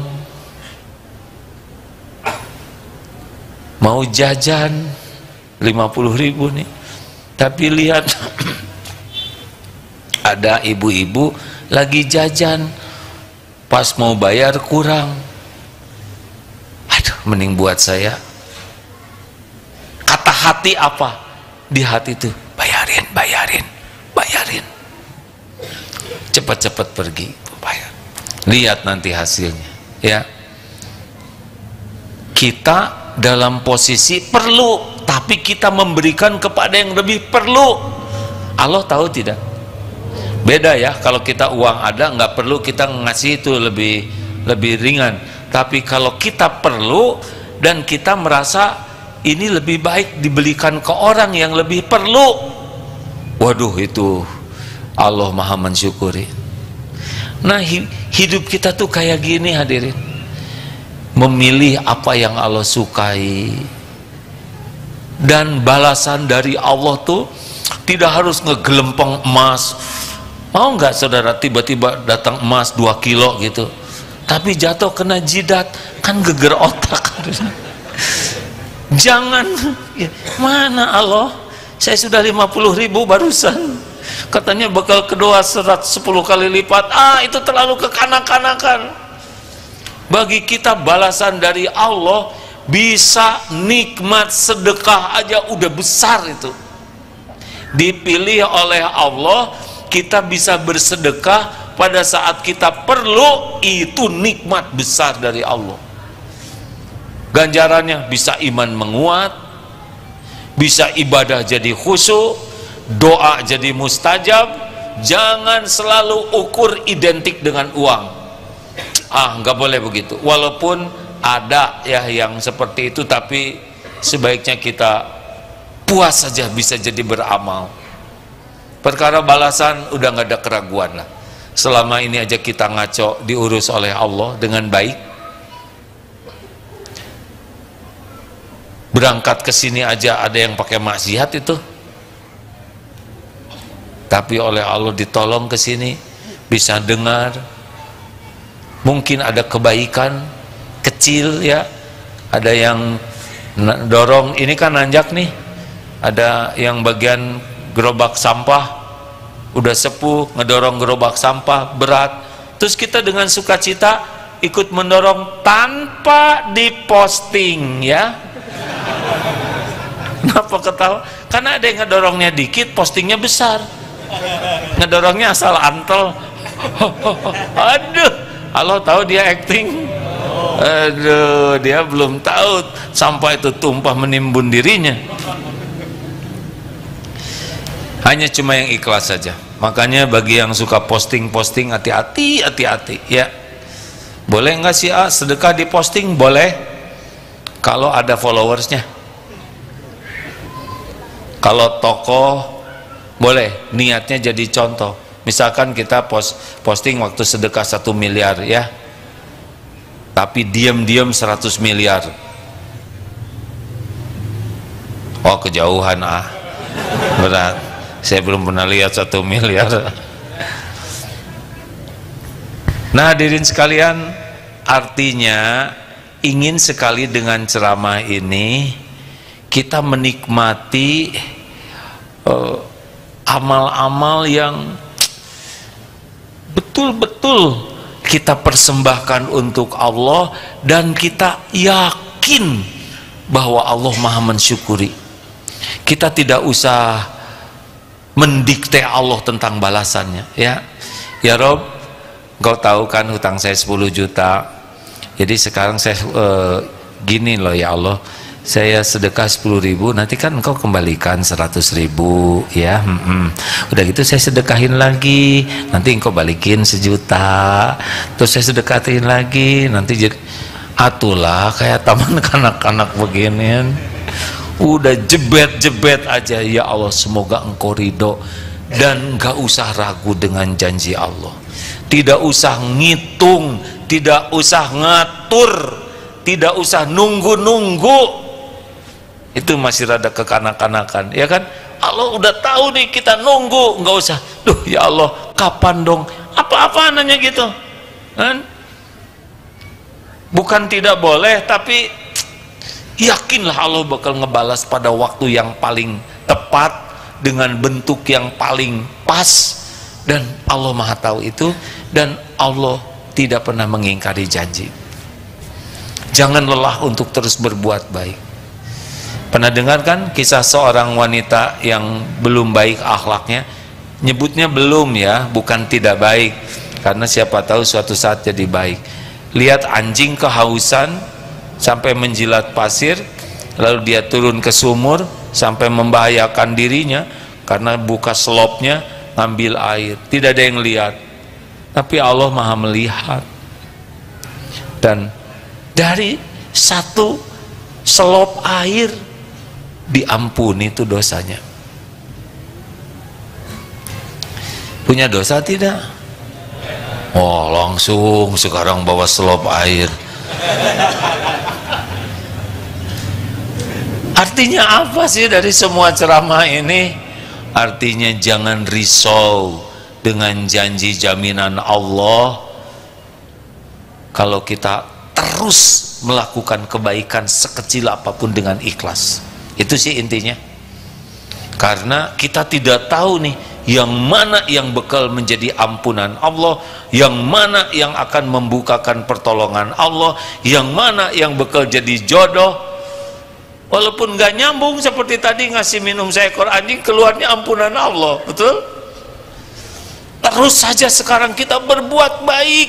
mau jajan 50.000 nih, tapi lihat ada ibu-ibu lagi jajan, pas mau bayar kurang. Aduh, mending buat saya. Kata hati apa? Di hati itu, bayarin, bayarin, bayarin. Cepat-cepat pergi, bayar. Lihat nanti hasilnya, ya. Kita dalam posisi perlu, tapi kita memberikan kepada yang lebih perlu. Allah tahu tidak? Beda ya, kalau kita uang ada nggak perlu kita ngasih, itu lebih ringan. Tapi kalau kita perlu dan kita merasa ini lebih baik dibelikan ke orang yang lebih perlu, waduh, itu Allah maha mensyukuri. Nah, hidup kita tuh kayak gini hadirin, memilih apa yang Allah sukai, dan balasan dari Allah tuh tidak harus ngegelempeng emas. Mau nggak saudara tiba-tiba datang emas 2 kilo gitu, tapi jatuh kena jidat, kan geger otak. Jangan, ya, mana Allah, saya sudah 50.000 barusan, katanya bakal kedua 110 kali lipat. Itu terlalu kekanak-kanakan. Bagi kita balasan dari Allah, bisa nikmat sedekah aja udah besar itu. Dipilih oleh Allah, kita bisa bersedekah pada saat kita perlu, itu nikmat besar dari Allah. Ganjarannya bisa iman menguat, bisa ibadah jadi khusyuk, doa jadi mustajab. Jangan selalu ukur identik dengan uang. Nggak boleh begitu. Walaupun ada ya yang seperti itu, tapi sebaiknya kita puas saja, bisa jadi beramal. Perkara balasan udah nggak ada keraguan lah. Selama ini aja kita ngaco, diurus oleh Allah dengan baik. Berangkat ke sini aja ada yang pakai maksiat itu, tapi oleh Allah ditolong ke sini, bisa dengar. Mungkin ada kebaikan kecil ya, ada yang dorong, ini kan nanjak nih, ada yang bagian gerobak sampah udah sepuh, ngedorong gerobak sampah berat, terus kita dengan sukacita ikut mendorong tanpa diposting ya. Kenapa ketawa? Karena ada yang ngedorongnya dikit, postingnya besar. Ngedorongnya asal antel. Aduh, Allah tahu dia acting. Aduh, dia belum tahu sampai itu tumpah menimbun dirinya. Hanya cuma yang ikhlas saja. Makanya bagi yang suka posting-posting, hati-hati, hati-hati ya. Boleh nggak sih sedekah diposting? Boleh, kalau ada followersnya. Kalau tokoh boleh, niatnya jadi contoh. Misalkan kita posting waktu sedekah 1 miliar ya, tapi diam-diam 100 miliar. Oh, kejauhan berat. Saya belum pernah lihat 1 miliar. Nah, hadirin sekalian, artinya ingin sekali dengan ceramah ini kita menikmati amal-amal yang betul-betul kita persembahkan untuk Allah, dan kita yakin bahwa Allah maha mensyukuri. Kita tidak usah mendikte Allah tentang balasannya ya. Ya Rob, engkau tahu kan hutang saya 10 juta, jadi sekarang saya gini loh ya Allah, saya sedekah 10.000, nanti kan engkau kembalikan 100.000 ya. Udah gitu saya sedekahin lagi, nanti engkau balikin 1 juta, terus saya sedekahin lagi, nanti jadi atulah kayak taman kanak-kanak beginian. udah jebet-jebet aja, ya Allah semoga engkau ridho, dan gak usah ragu dengan janji Allah, tidak usah ngitung, tidak usah ngatur, tidak usah nunggu-nunggu. Itu masih rada kekanak-kanakan, ya kan? Allah udah tahu nih kita nunggu, nggak usah, duh ya Allah kapan dong, apa-apa nanya gitu kan? Bukan tidak boleh, tapi yakinlah Allah bakal ngebalas pada waktu yang paling tepat dengan bentuk yang paling pas, dan Allah Maha tahu itu, dan Allah tidak pernah mengingkari janji. Jangan lelah untuk terus berbuat baik. Pernah dengar kan kisah seorang wanita yang belum baik akhlaknya? Nyebutnya belum ya, bukan tidak baik, karena siapa tahu suatu saat jadi baik. Lihat anjing kehausan sampai menjilat pasir, lalu dia turun ke sumur sampai membahayakan dirinya karena buka selopnya ngambil air, tidak ada yang lihat, tapi Allah Maha melihat. Dan dari satu selop air diampuni itu dosanya. Punya dosa tidak? Oh langsung sekarang bawa selop air. Artinya apa sih dari semua ceramah ini? Artinya jangan risau dengan janji jaminan Allah kalau kita terus melakukan kebaikan sekecil apapun dengan ikhlas. Itu sih intinya. Karena kita tidak tahu nih yang mana yang bakal menjadi ampunan Allah, yang mana yang akan membukakan pertolongan Allah, yang mana yang bakal jadi jodoh. Walaupun gak nyambung seperti tadi ngasih minum seekor anjing, keluarnya ampunan Allah, betul? Terus saja sekarang kita berbuat baik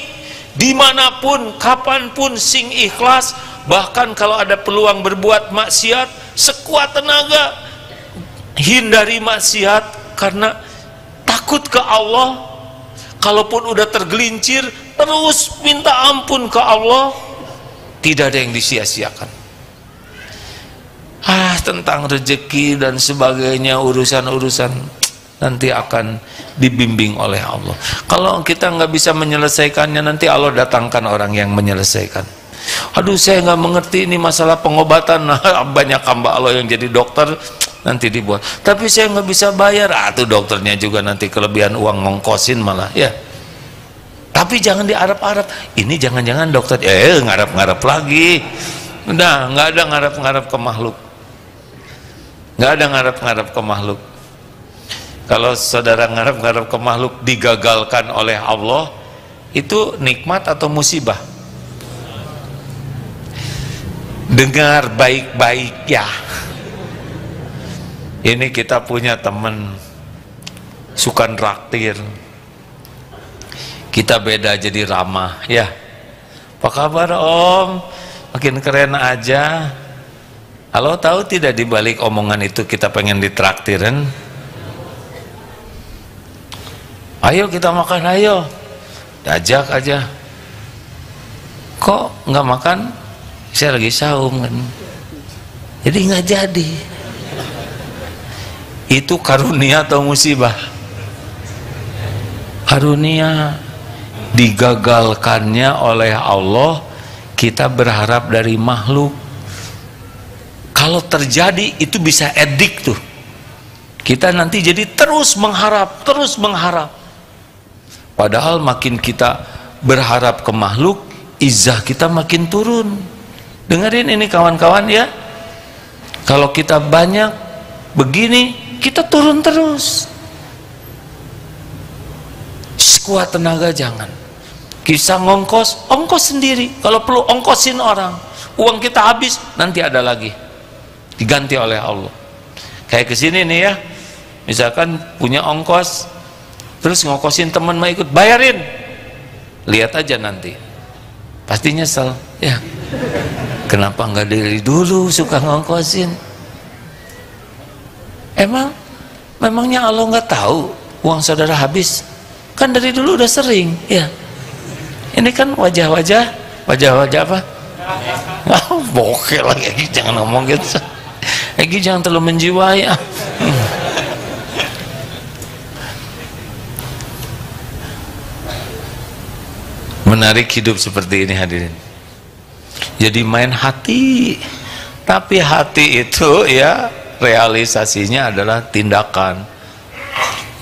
dimanapun, kapanpun, sing ikhlas. Bahkan kalau ada peluang berbuat maksiat, sekuat tenaga hindari maksiat karena takut ke Allah. Kalaupun udah tergelincir, terus minta ampun ke Allah, tidak ada yang disia-siakan. Tentang rezeki dan sebagainya, urusan-urusan nanti akan dibimbing oleh Allah. Kalau kita nggak bisa menyelesaikannya, nanti Allah datangkan orang yang menyelesaikan. Aduh saya nggak mengerti ini masalah pengobatan, banyak hamba Allah yang jadi dokter nanti dibuat, tapi saya nggak bisa bayar, tuh dokternya juga nanti kelebihan uang ngongkosin malah ya. Tapi jangan diarap-arap, ini jangan-jangan dokter ngarap-ngarap lagi. Udah nggak ada ngarap-ngarap ke makhluk, nggak ada ngarap-ngarap ke makhluk. Kalau saudara ngarap-ngarap ke makhluk digagalkan oleh Allah, itu nikmat atau musibah? Dengar baik-baik ya. Ini kita punya teman suka traktir, kita beda jadi ramah ya. Apa kabar om? Makin keren aja. Halo, tahu tidak di balik omongan itu kita pengen ditraktirin? Ayo kita makan, ayo. Diajak aja. Kok nggak makan? Saya lagi saum kan. Jadi nggak jadi. Itu karunia atau musibah? Karunia. Digagalkannya oleh Allah, kita berharap dari makhluk. Kalau terjadi itu bisa edik tuh. Kita nanti jadi terus mengharap, terus mengharap. Padahal makin kita berharap ke makhluk, izzah kita makin turun. Dengerin ini kawan-kawan ya. Kalau kita banyak begini, kita turun terus. Sekuat tenaga jangan. Kisah ngongkos, ongkos sendiri. Kalau perlu ongkosin orang. Uang kita habis, nanti ada lagi. Diganti oleh Allah. Kayak kesini nih ya. Misalkan punya ongkos, terus ngongkosin teman mau ikut, bayarin. Lihat aja nanti. Pasti nyesel. Ya. Kenapa nggak dari dulu suka ngongkosin? Memangnya Allah nggak tahu uang saudara habis? Kan dari dulu udah sering, ya. Ini kan wajah-wajah apa? Bokeh lagi, jangan ngomong gitu. Egy jangan terlalu menjiwai ah. Menarik hidup seperti ini hadirin. Jadi main hati, tapi hati itu ya realisasinya adalah tindakan.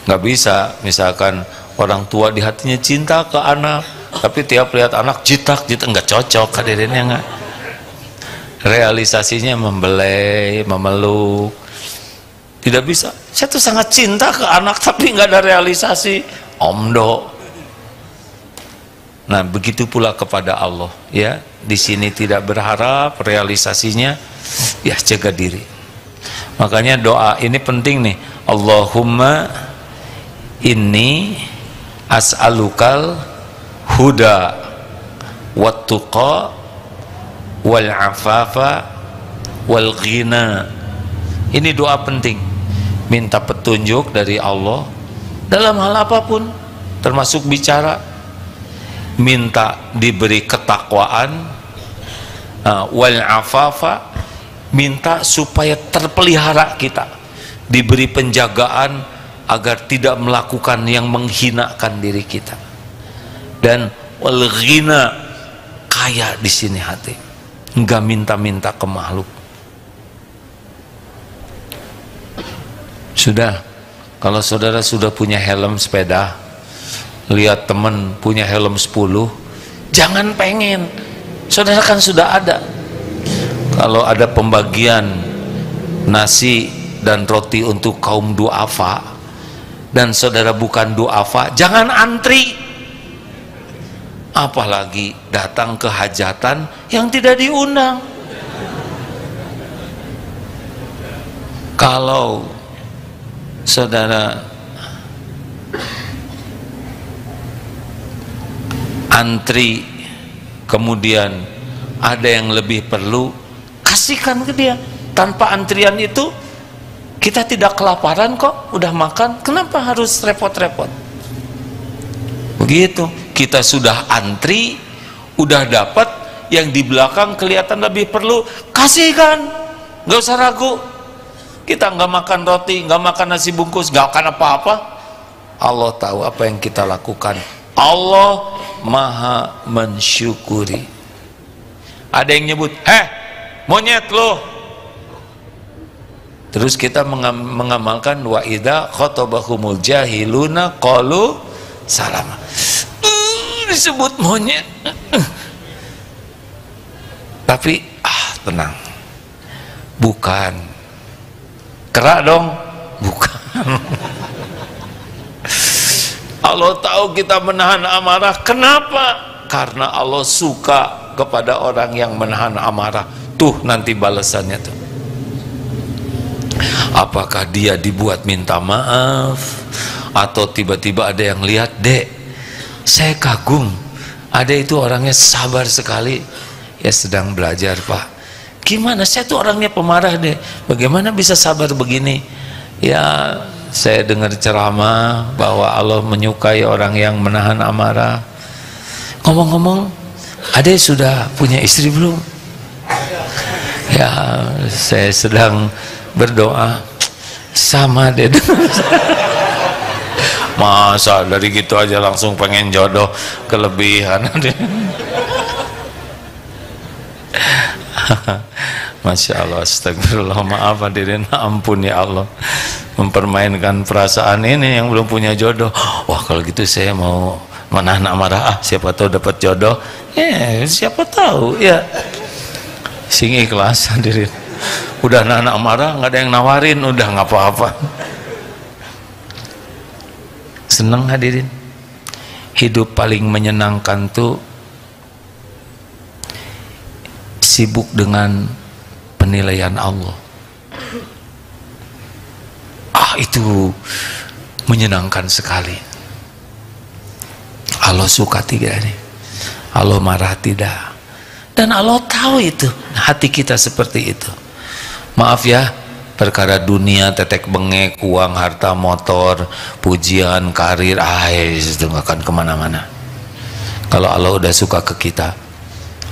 Nggak bisa misalkan orang tua di hatinya cinta ke anak, tapi tiap lihat anak jitak nggak cocok hadirinnya, nggak. Realisasinya membelai, memeluk, tidak bisa. Saya tuh sangat cinta ke anak tapi nggak ada realisasi, omdo. Nah begitu pula kepada Allah ya, di sini tidak berharap realisasinya, ya jaga diri. Makanya doa ini penting nih, Allahumma inni as'alukal huda wattuqa wal afafa wal ghina. Ini doa penting, minta petunjuk dari Allah dalam hal apapun, termasuk bicara. Minta diberi ketakwaan, wal afafa, minta supaya terpelihara kita, diberi penjagaan agar tidak melakukan yang menghinakan diri kita. Dan wal ghina, kaya di sini hati, enggak minta-minta ke makhluk. Sudah, kalau saudara sudah punya helm sepeda, lihat teman punya helm 10, jangan pengen, saudara kan sudah ada. Kalau ada pembagian nasi dan roti untuk kaum duafa dan saudara bukan duafa, jangan antri, apalagi datang ke hajatan yang tidak diundang. Kalau saudara antri kemudian ada yang lebih perlu, kasihkan ke dia. Tanpa antrian itu kita tidak kelaparan kok, udah makan, kenapa harus repot-repot? Begitu, kita sudah antri, udah dapat, yang di belakang kelihatan lebih perlu, kasihkan, nggak usah ragu. Kita nggak makan roti, nggak makan nasi bungkus, nggak akan apa-apa. Allah tahu apa yang kita lakukan. Allah maha mensyukuri. Ada yang nyebut, monyet lo. Terus kita mengamalkan wa idza khatabahumul jahiluna qalu salama. Disebut monyet. Tapi tenang. Bukan. Kerak dong? Bukan. Allah tahu kita menahan amarah. Kenapa? Karena Allah suka kepada orang yang menahan amarah. Tuh nanti balasannya tuh. Apakah dia dibuat minta maaf, atau tiba-tiba ada yang lihat, dek, saya kagum, ada itu orangnya sabar sekali. Ya sedang belajar pak. Gimana? Saya tuh orangnya pemarah deh. Bagaimana bisa sabar begini? Ya saya dengar ceramah bahwa Allah menyukai orang yang menahan amarah. Ngomong-ngomong, adek sudah punya istri belum? Ya saya sedang berdoa. Sama deh. Masa dari gitu aja langsung pengen jodoh, kelebihan. Masya Allah, astagfirullah, maaf hadirin, ampun ya Allah, mempermainkan perasaan ini yang belum punya jodoh. Wah kalau gitu saya mau menahan amarah, siapa tahu dapat jodoh. Siapa tahu ya, sing ikhlas hadirin. Udah nahan amarah, nggak ada yang nawarin, udah nggak apa-apa. Seneng hadirin. Hidup paling menyenangkan tuh sibuk dengan penilaian Allah. Itu menyenangkan sekali. Allah suka tidak nih, Allah marah tidak, dan Allah tahu itu hati kita seperti itu. Maaf ya, perkara dunia, tetek bengek, uang, harta, motor, pujian, karir, itu nggak akan kemana-mana. Kalau Allah udah suka ke kita,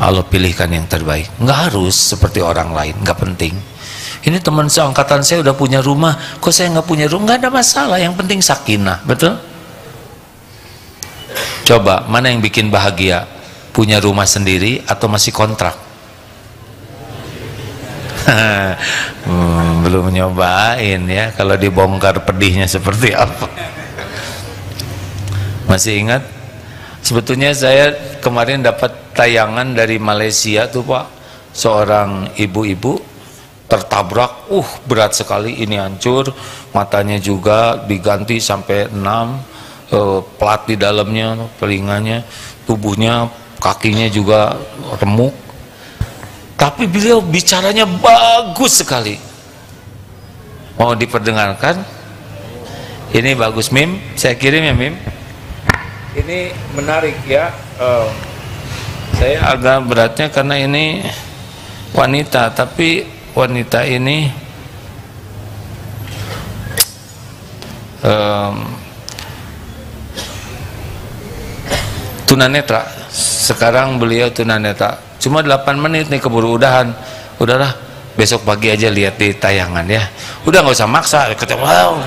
Allah pilihkan yang terbaik. Nggak harus seperti orang lain, nggak penting. ini teman seangkatan saya udah punya rumah, kok saya nggak punya rumah? Nggak ada masalah, yang penting sakinah. Betul? Coba, mana yang bikin bahagia? Punya rumah sendiri atau masih kontrak? Belum nyobain ya, kalau dibongkar pedihnya seperti apa. Masih ingat? Sebetulnya saya kemarin dapat tayangan dari Malaysia tuh Pak, seorang ibu-ibu tertabrak, berat sekali, ini hancur, matanya juga diganti sampai 6, plat di dalamnya, telinganya, tubuhnya, kakinya juga remuk. Tapi beliau bicaranya bagus sekali. Mau diperdengarkan? Ini bagus, Mim, saya kirim ya Mim. Ini menarik ya. Saya agak beratnya karena ini wanita, tapi wanita ini tunanetra. Sekarang beliau tunanetra. Cuma 8 menit nih, keburu udahan. Udahlah, besok pagi aja lihat di tayangan ya. Udah nggak usah maksa. Wow,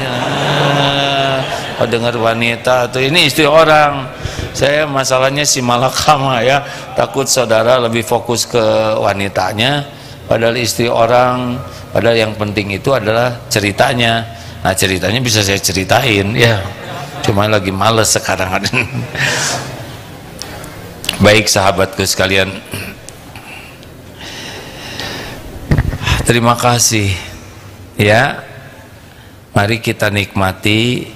dengar wanita tuh, ini istri orang. Saya masalahnya si malakama ya, takut saudara lebih fokus ke wanitanya, padahal istri orang. Padahal yang penting itu adalah ceritanya. Nah, ceritanya bisa saya ceritain ya, cuma lagi males sekarang. Baik sahabatku sekalian, terima kasih ya. Mari kita nikmati.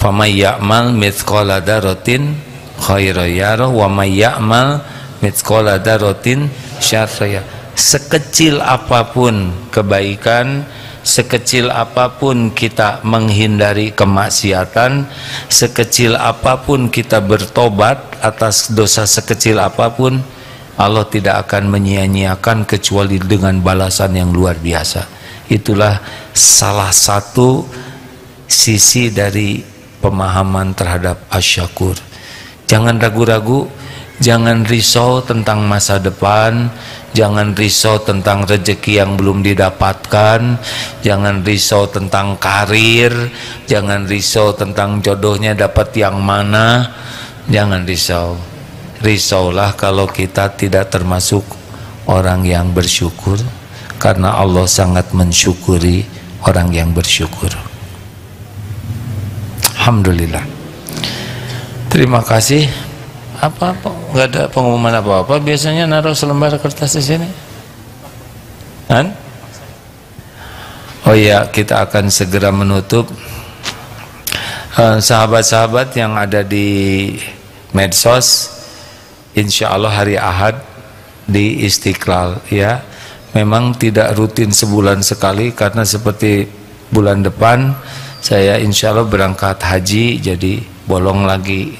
Famay ya'mal mithqala dzarratin khairan yarah wa may ya'mal mithqala dzarratin syarran yarah. Sekecil apapun kebaikan, sekecil apapun kita menghindari kemaksiatan, sekecil apapun kita bertobat atas dosa sekecil apapun, Allah tidak akan menyia-nyiakan kecuali dengan balasan yang luar biasa. Itulah salah satu sisi dari pemahaman terhadap asyakur. Jangan ragu-ragu, jangan risau tentang masa depan, jangan risau tentang rezeki yang belum didapatkan, jangan risau tentang karir, jangan risau tentang jodohnya dapat yang mana. Jangan risau. Risaulah kalau kita tidak termasuk orang yang bersyukur, karena Allah sangat mensyukuri orang yang bersyukur. Alhamdulillah. Terima kasih. Apa-apa? Nggak ada pengumuman apa-apa. Biasanya naruh selembar kertas di sini. Kan? Oh iya, kita akan segera menutup. Sahabat-sahabat yang ada di medsos, insya Allah hari Ahad di Istiqlal ya. Memang tidak rutin sebulan sekali, karena seperti bulan depan saya insya Allah berangkat haji, jadi bolong lagi.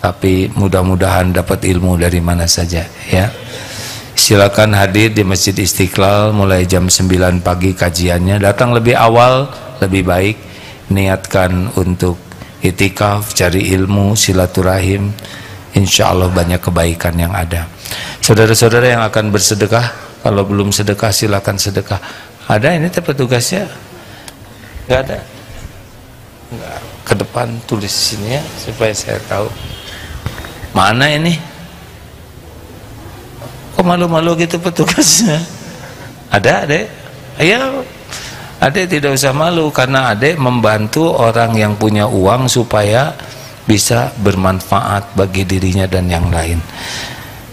Tapi mudah-mudahan dapat ilmu dari mana saja ya. Silakan hadir di Masjid Istiqlal mulai jam 9 pagi kajiannya. Datang lebih awal lebih baik. Niatkan untuk itikaf, cari ilmu, silaturahim. Insya Allah banyak kebaikan yang ada. Saudara-saudara yang akan bersedekah, kalau belum sedekah silakan sedekah. Ada ini petugasnya? Nggak ada? Nggak. Ke depan tulis sini ya, supaya saya tahu. Mana ini? Kok malu-malu gitu petugasnya? Ada adek? Ayo, adek tidak usah malu, karena adek membantu orang yang punya uang supaya bisa bermanfaat bagi dirinya dan yang lain.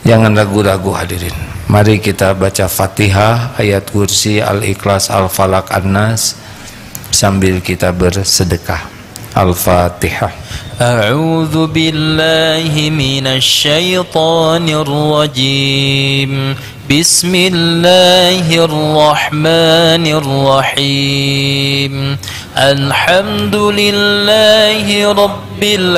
Jangan ragu-ragu hadirin. Mari kita baca Fatihah, ayat kursi, Al-Ikhlas, Al-Falaq, An-Nas sambil kita bersedekah. Al-Fatihah. A'udzu billahi minasy syaithanir rajim. Bismillahirrahmanirrahim. Alhamdulillahi rabbil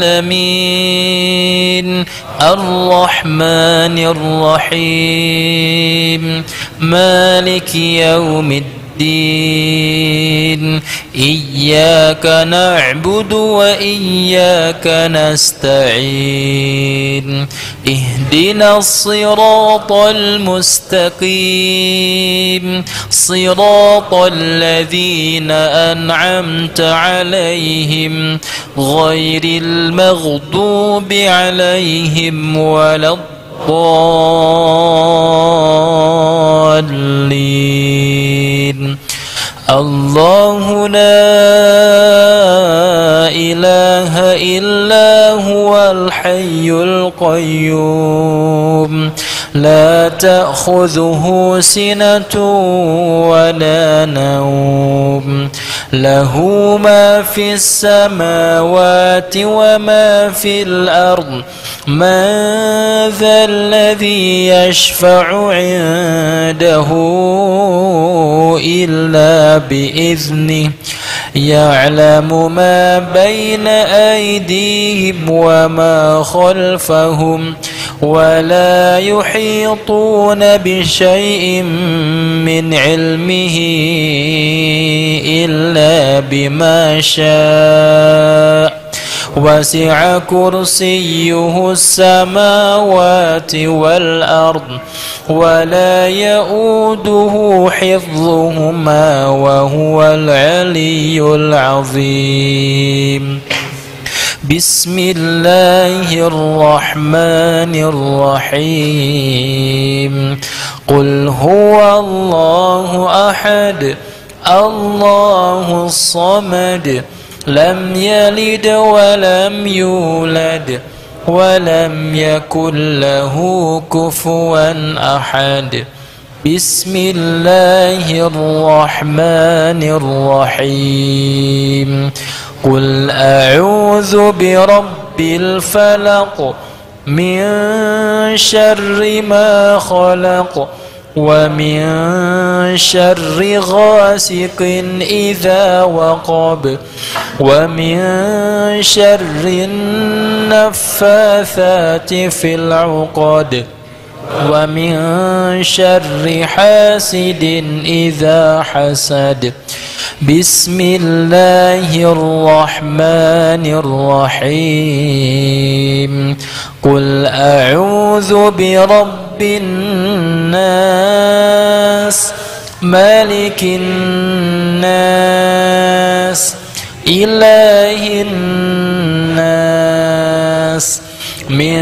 alamin. Ar-Rahmanir Rahim. Maliki yaumiddin. الدين إياك نعبد وإياك نستعين اهدنا الصراط المستقيم صراط الذين أنعمت عليهم غير المغضوب عليهم ولا الضالين الله لا إله إلا هو الحي القيوم لا تأخذه سنة ولا نوم له ما في السماوات وما في الأرض من ذا الذي يشفع عنده إلا بإذنه يعلم ما بين أيديهم وما خلفهم ولا يحيطون بشيء من علمه إلا بما شاء وسع كرسيه السماوات والأرض ولا يؤوده حفظهما وهو العلي العظيم بسم الله الرحمن الرحيم قل هو الله أحد الله الصمد لم يلد ولم يولد ولم يكن له كفوا أحد بسم الله الرحمن الرحيم قل أعوذ برب الفلق من شر ما خلق ومن شر غاسق إذا وقب ومن شر النفاثات في العقد ومن شر حاسد إذا حسد بسم الله الرحمن الرحيم قل أعوذ برب الناس مالك الناس إله الناس من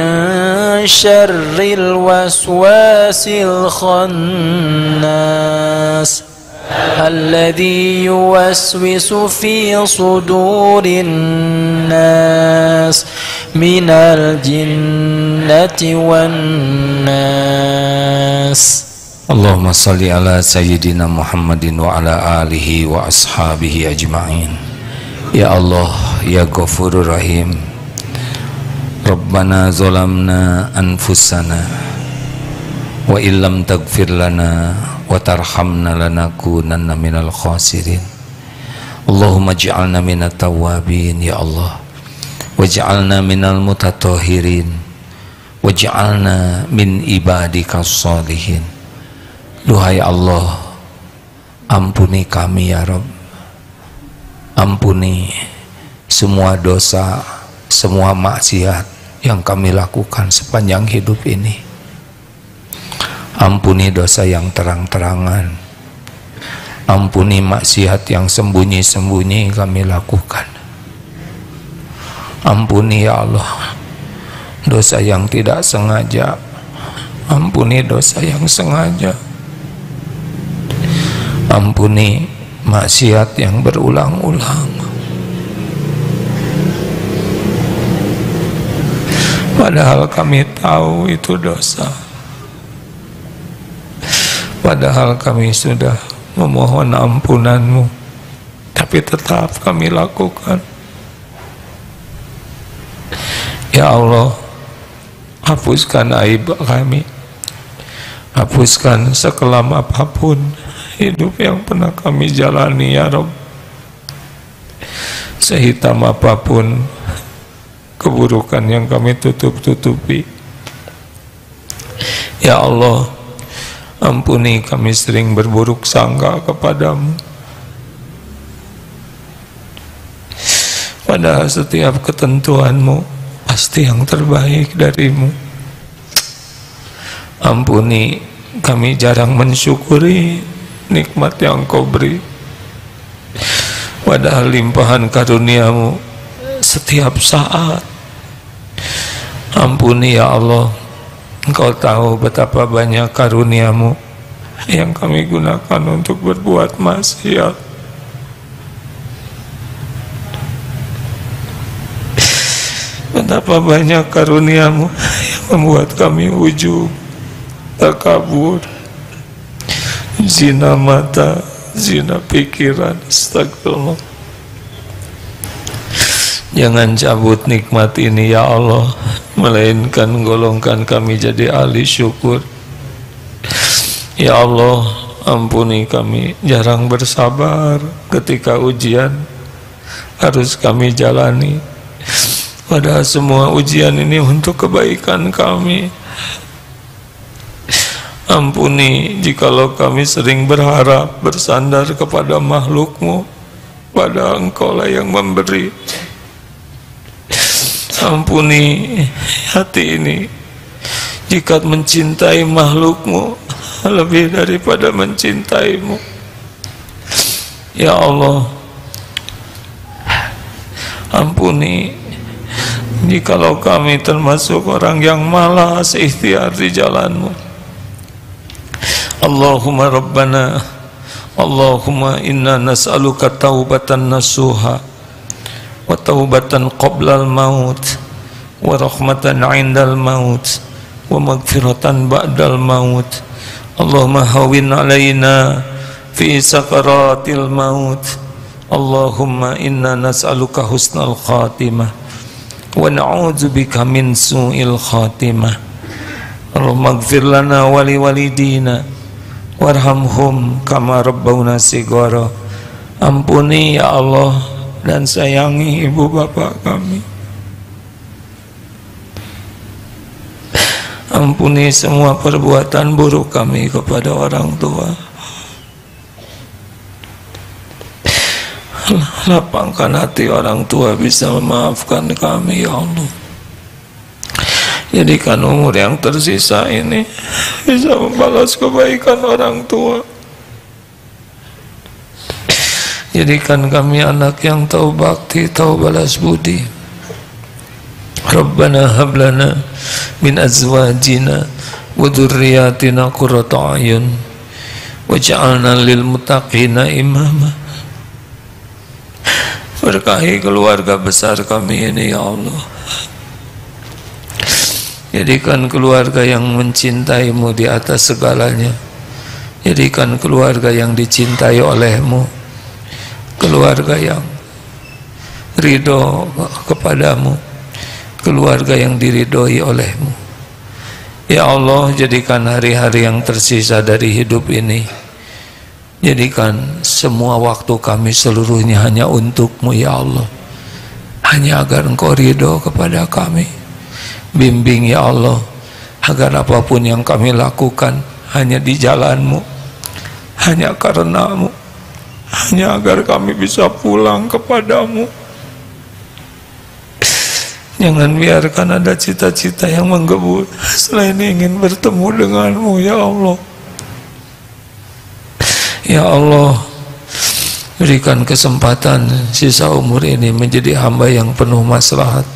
شر الوسواس الخناس الذي يوسوس في صدور الناس من الجنة والناس اللهم صل على سيدنا محمد وعلى آله وأصحابه أجمعين يا الله يا غفور رحيم ربنا ظلمنا أنفسنا وإن لم تغفر لنا وترحمنا لنكونن من الخاسرين اللهم اجعلنا من التوابين يا الله واجعلنا من المتطهرين واجعلنا من عبادك الصالحين. Duhai Allah, ampuni kami ya Rabb, ampuni semua dosa, semua maksiat yang kami lakukan sepanjang hidup ini. Ampuni dosa yang terang-terangan, ampuni maksiat yang sembunyi-sembunyi kami lakukan. Ampuni ya Allah dosa yang tidak sengaja, ampuni dosa yang sengaja, ampuni maksiat yang berulang-ulang. Padahal kami tahu itu dosa, padahal kami sudah memohon ampunan-Mu, tapi tetap kami lakukan. Ya Allah, hapuskan aib kami, hapuskan sekelam apapun hidup yang pernah kami jalani ya Rabb, sehitam apapun keburukan yang kami tutup-tutupi. Ya Allah, Ampuni kami sering berburuk sangka kepadamu, padahal setiap ketentuanmu pasti yang terbaik darimu. Ampuni kami jarang mensyukuri nikmat yang kau beri, padahal limpahan karuniamu setiap saat. Ampuni ya Allah, Engkau tahu betapa banyak karuniamu yang kami gunakan untuk berbuat maksiat. Betapa banyak karuniamu yang membuat kami ujub, takabur, zina mata, zina pikiran. Astagfirullah. Jangan cabut nikmat ini ya Allah, melainkan golongkan kami jadi ahli syukur. Ya Allah, ampuni kami jarang bersabar ketika ujian harus kami jalani, padahal semua ujian ini untuk kebaikan kami. Ampuni jikalau kami sering berharap bersandar kepada makhluk-Mu, padahal Engkau-lah yang memberi. Ampuni hati ini jika mencintai makhluk-Mu lebih daripada mencintai-Mu. Ya Allah, ampuni jikalau kami termasuk orang yang malas ikhtiar di jalan-Mu. Allahumma Rabbana, Allahumma inna nas'aluka taubatan nasuha wa taubatan qoblal maut wa rahmatan indal maut wa magfiratan ba'dal maut. Allahumma hawin alaina fi sakaratil maut. Allahumma inna nas'aluka husnal khatimah wa na'udzubika min su'il khatimah. Allahumma ighfir lana wa li walidina warhamhum kama rabbawna sigara. Ampuni ya Allah dan sayangi ibu bapak kami. Ampuni semua perbuatan buruk kami kepada orang tua. Lapangkan hati orang tua bisa memaafkan kami ya Allah. Jadikan umur yang tersisa ini bisa membalas kebaikan orang tua. Jadikan kami anak yang tahu bakti, tahu balas budi. Rabbana hablana min azwajina wa dzurriyyatina qurrata a'yun waj'alna lil muttaqina imama. Berkahi keluarga besar kami ini ya Allah. Jadikan keluarga yang mencintai-Mu di atas segalanya. Jadikan keluarga yang dicintai oleh-Mu, keluarga yang ridho kepadamu, keluarga yang diridhoi oleh-Mu. Ya Allah, jadikan hari-hari yang tersisa dari hidup ini, jadikan semua waktu kami seluruhnya hanya untuk-Mu ya Allah, hanya agar Engkau ridho kepada kami. Bimbing ya Allah, agar apapun yang kami lakukan hanya di jalan-Mu, hanya karena-Mu, hanya agar kami bisa pulang kepadamu. Jangan biarkan ada cita-cita yang menggebu selain ingin bertemu denganmu ya Allah. Ya Allah, berikan kesempatan sisa umur ini menjadi hamba yang penuh maslahat.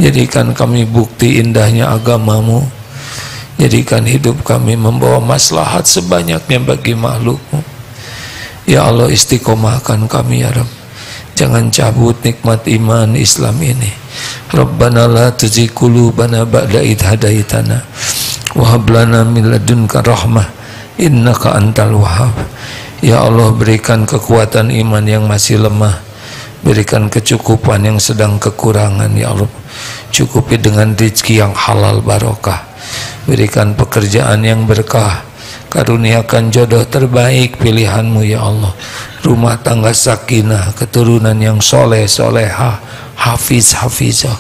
Jadikan kami bukti indahnya agamamu. Jadikan hidup kami membawa maslahat sebanyaknya bagi makhluk-Mu. Ya Allah, istiqomahkan kami ya Rabb. Jangan cabut nikmat iman Islam ini. Rabbana la tuzigh qulubana ba'da idh hadaitana wa hab lana min ladunka rahmah innaka antal wahhab. Ya Allah, berikan kekuatan iman yang masih lemah, berikan kecukupan yang sedang kekurangan ya Allah. Cukupi dengan rezeki yang halal barokah, berikan pekerjaan yang berkah, karuniakan jodoh terbaik pilihan-Mu ya Allah. Rumah tangga sakinah, keturunan yang soleh solehah, hafiz hafizah.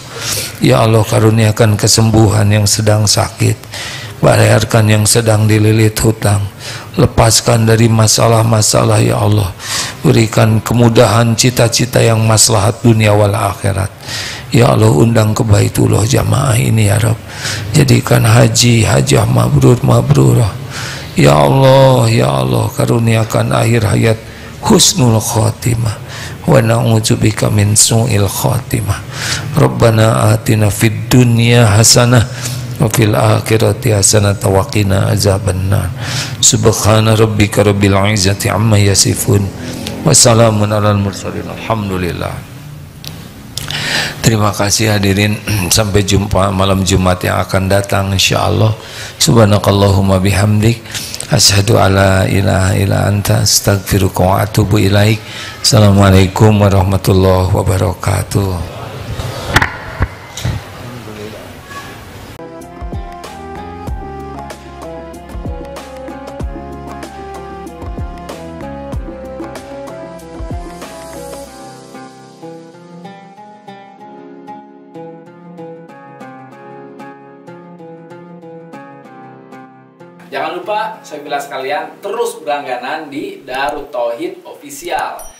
Ya Allah, karuniakan kesembuhan yang sedang sakit, bayarkan yang sedang dililit hutang, lepaskan dari masalah-masalah ya Allah, berikan kemudahan cita-cita yang maslahat dunia wal akhirat ya Allah. Undang ke Baitullah jamaah ini ya Rabb, jadikan hajah mabrur ya Allah, ya Allah. Karuniakan akhir hayat husnul khotimah wa na'udzubika min su'il khotimah. Rabbana atina fid dunya hasanah wa fil akhirati hasanah wa qina azabannar. Subhana rabbika rabbil izzati amma yasifun wa salamun alal mursalin alhamdulillah. Terima kasih hadirin, sampai jumpa malam Jumat yang akan datang insyaallah. Subhanakallahumma bihamdik asyhadu alla ilaha illa anta astaghfiruka wa atubu ilaik. Assalamualaikum warahmatullahi wabarakatuh. Jangan lupa, saya bilang sekalian, terus berlangganan di Darut Tauhid Official.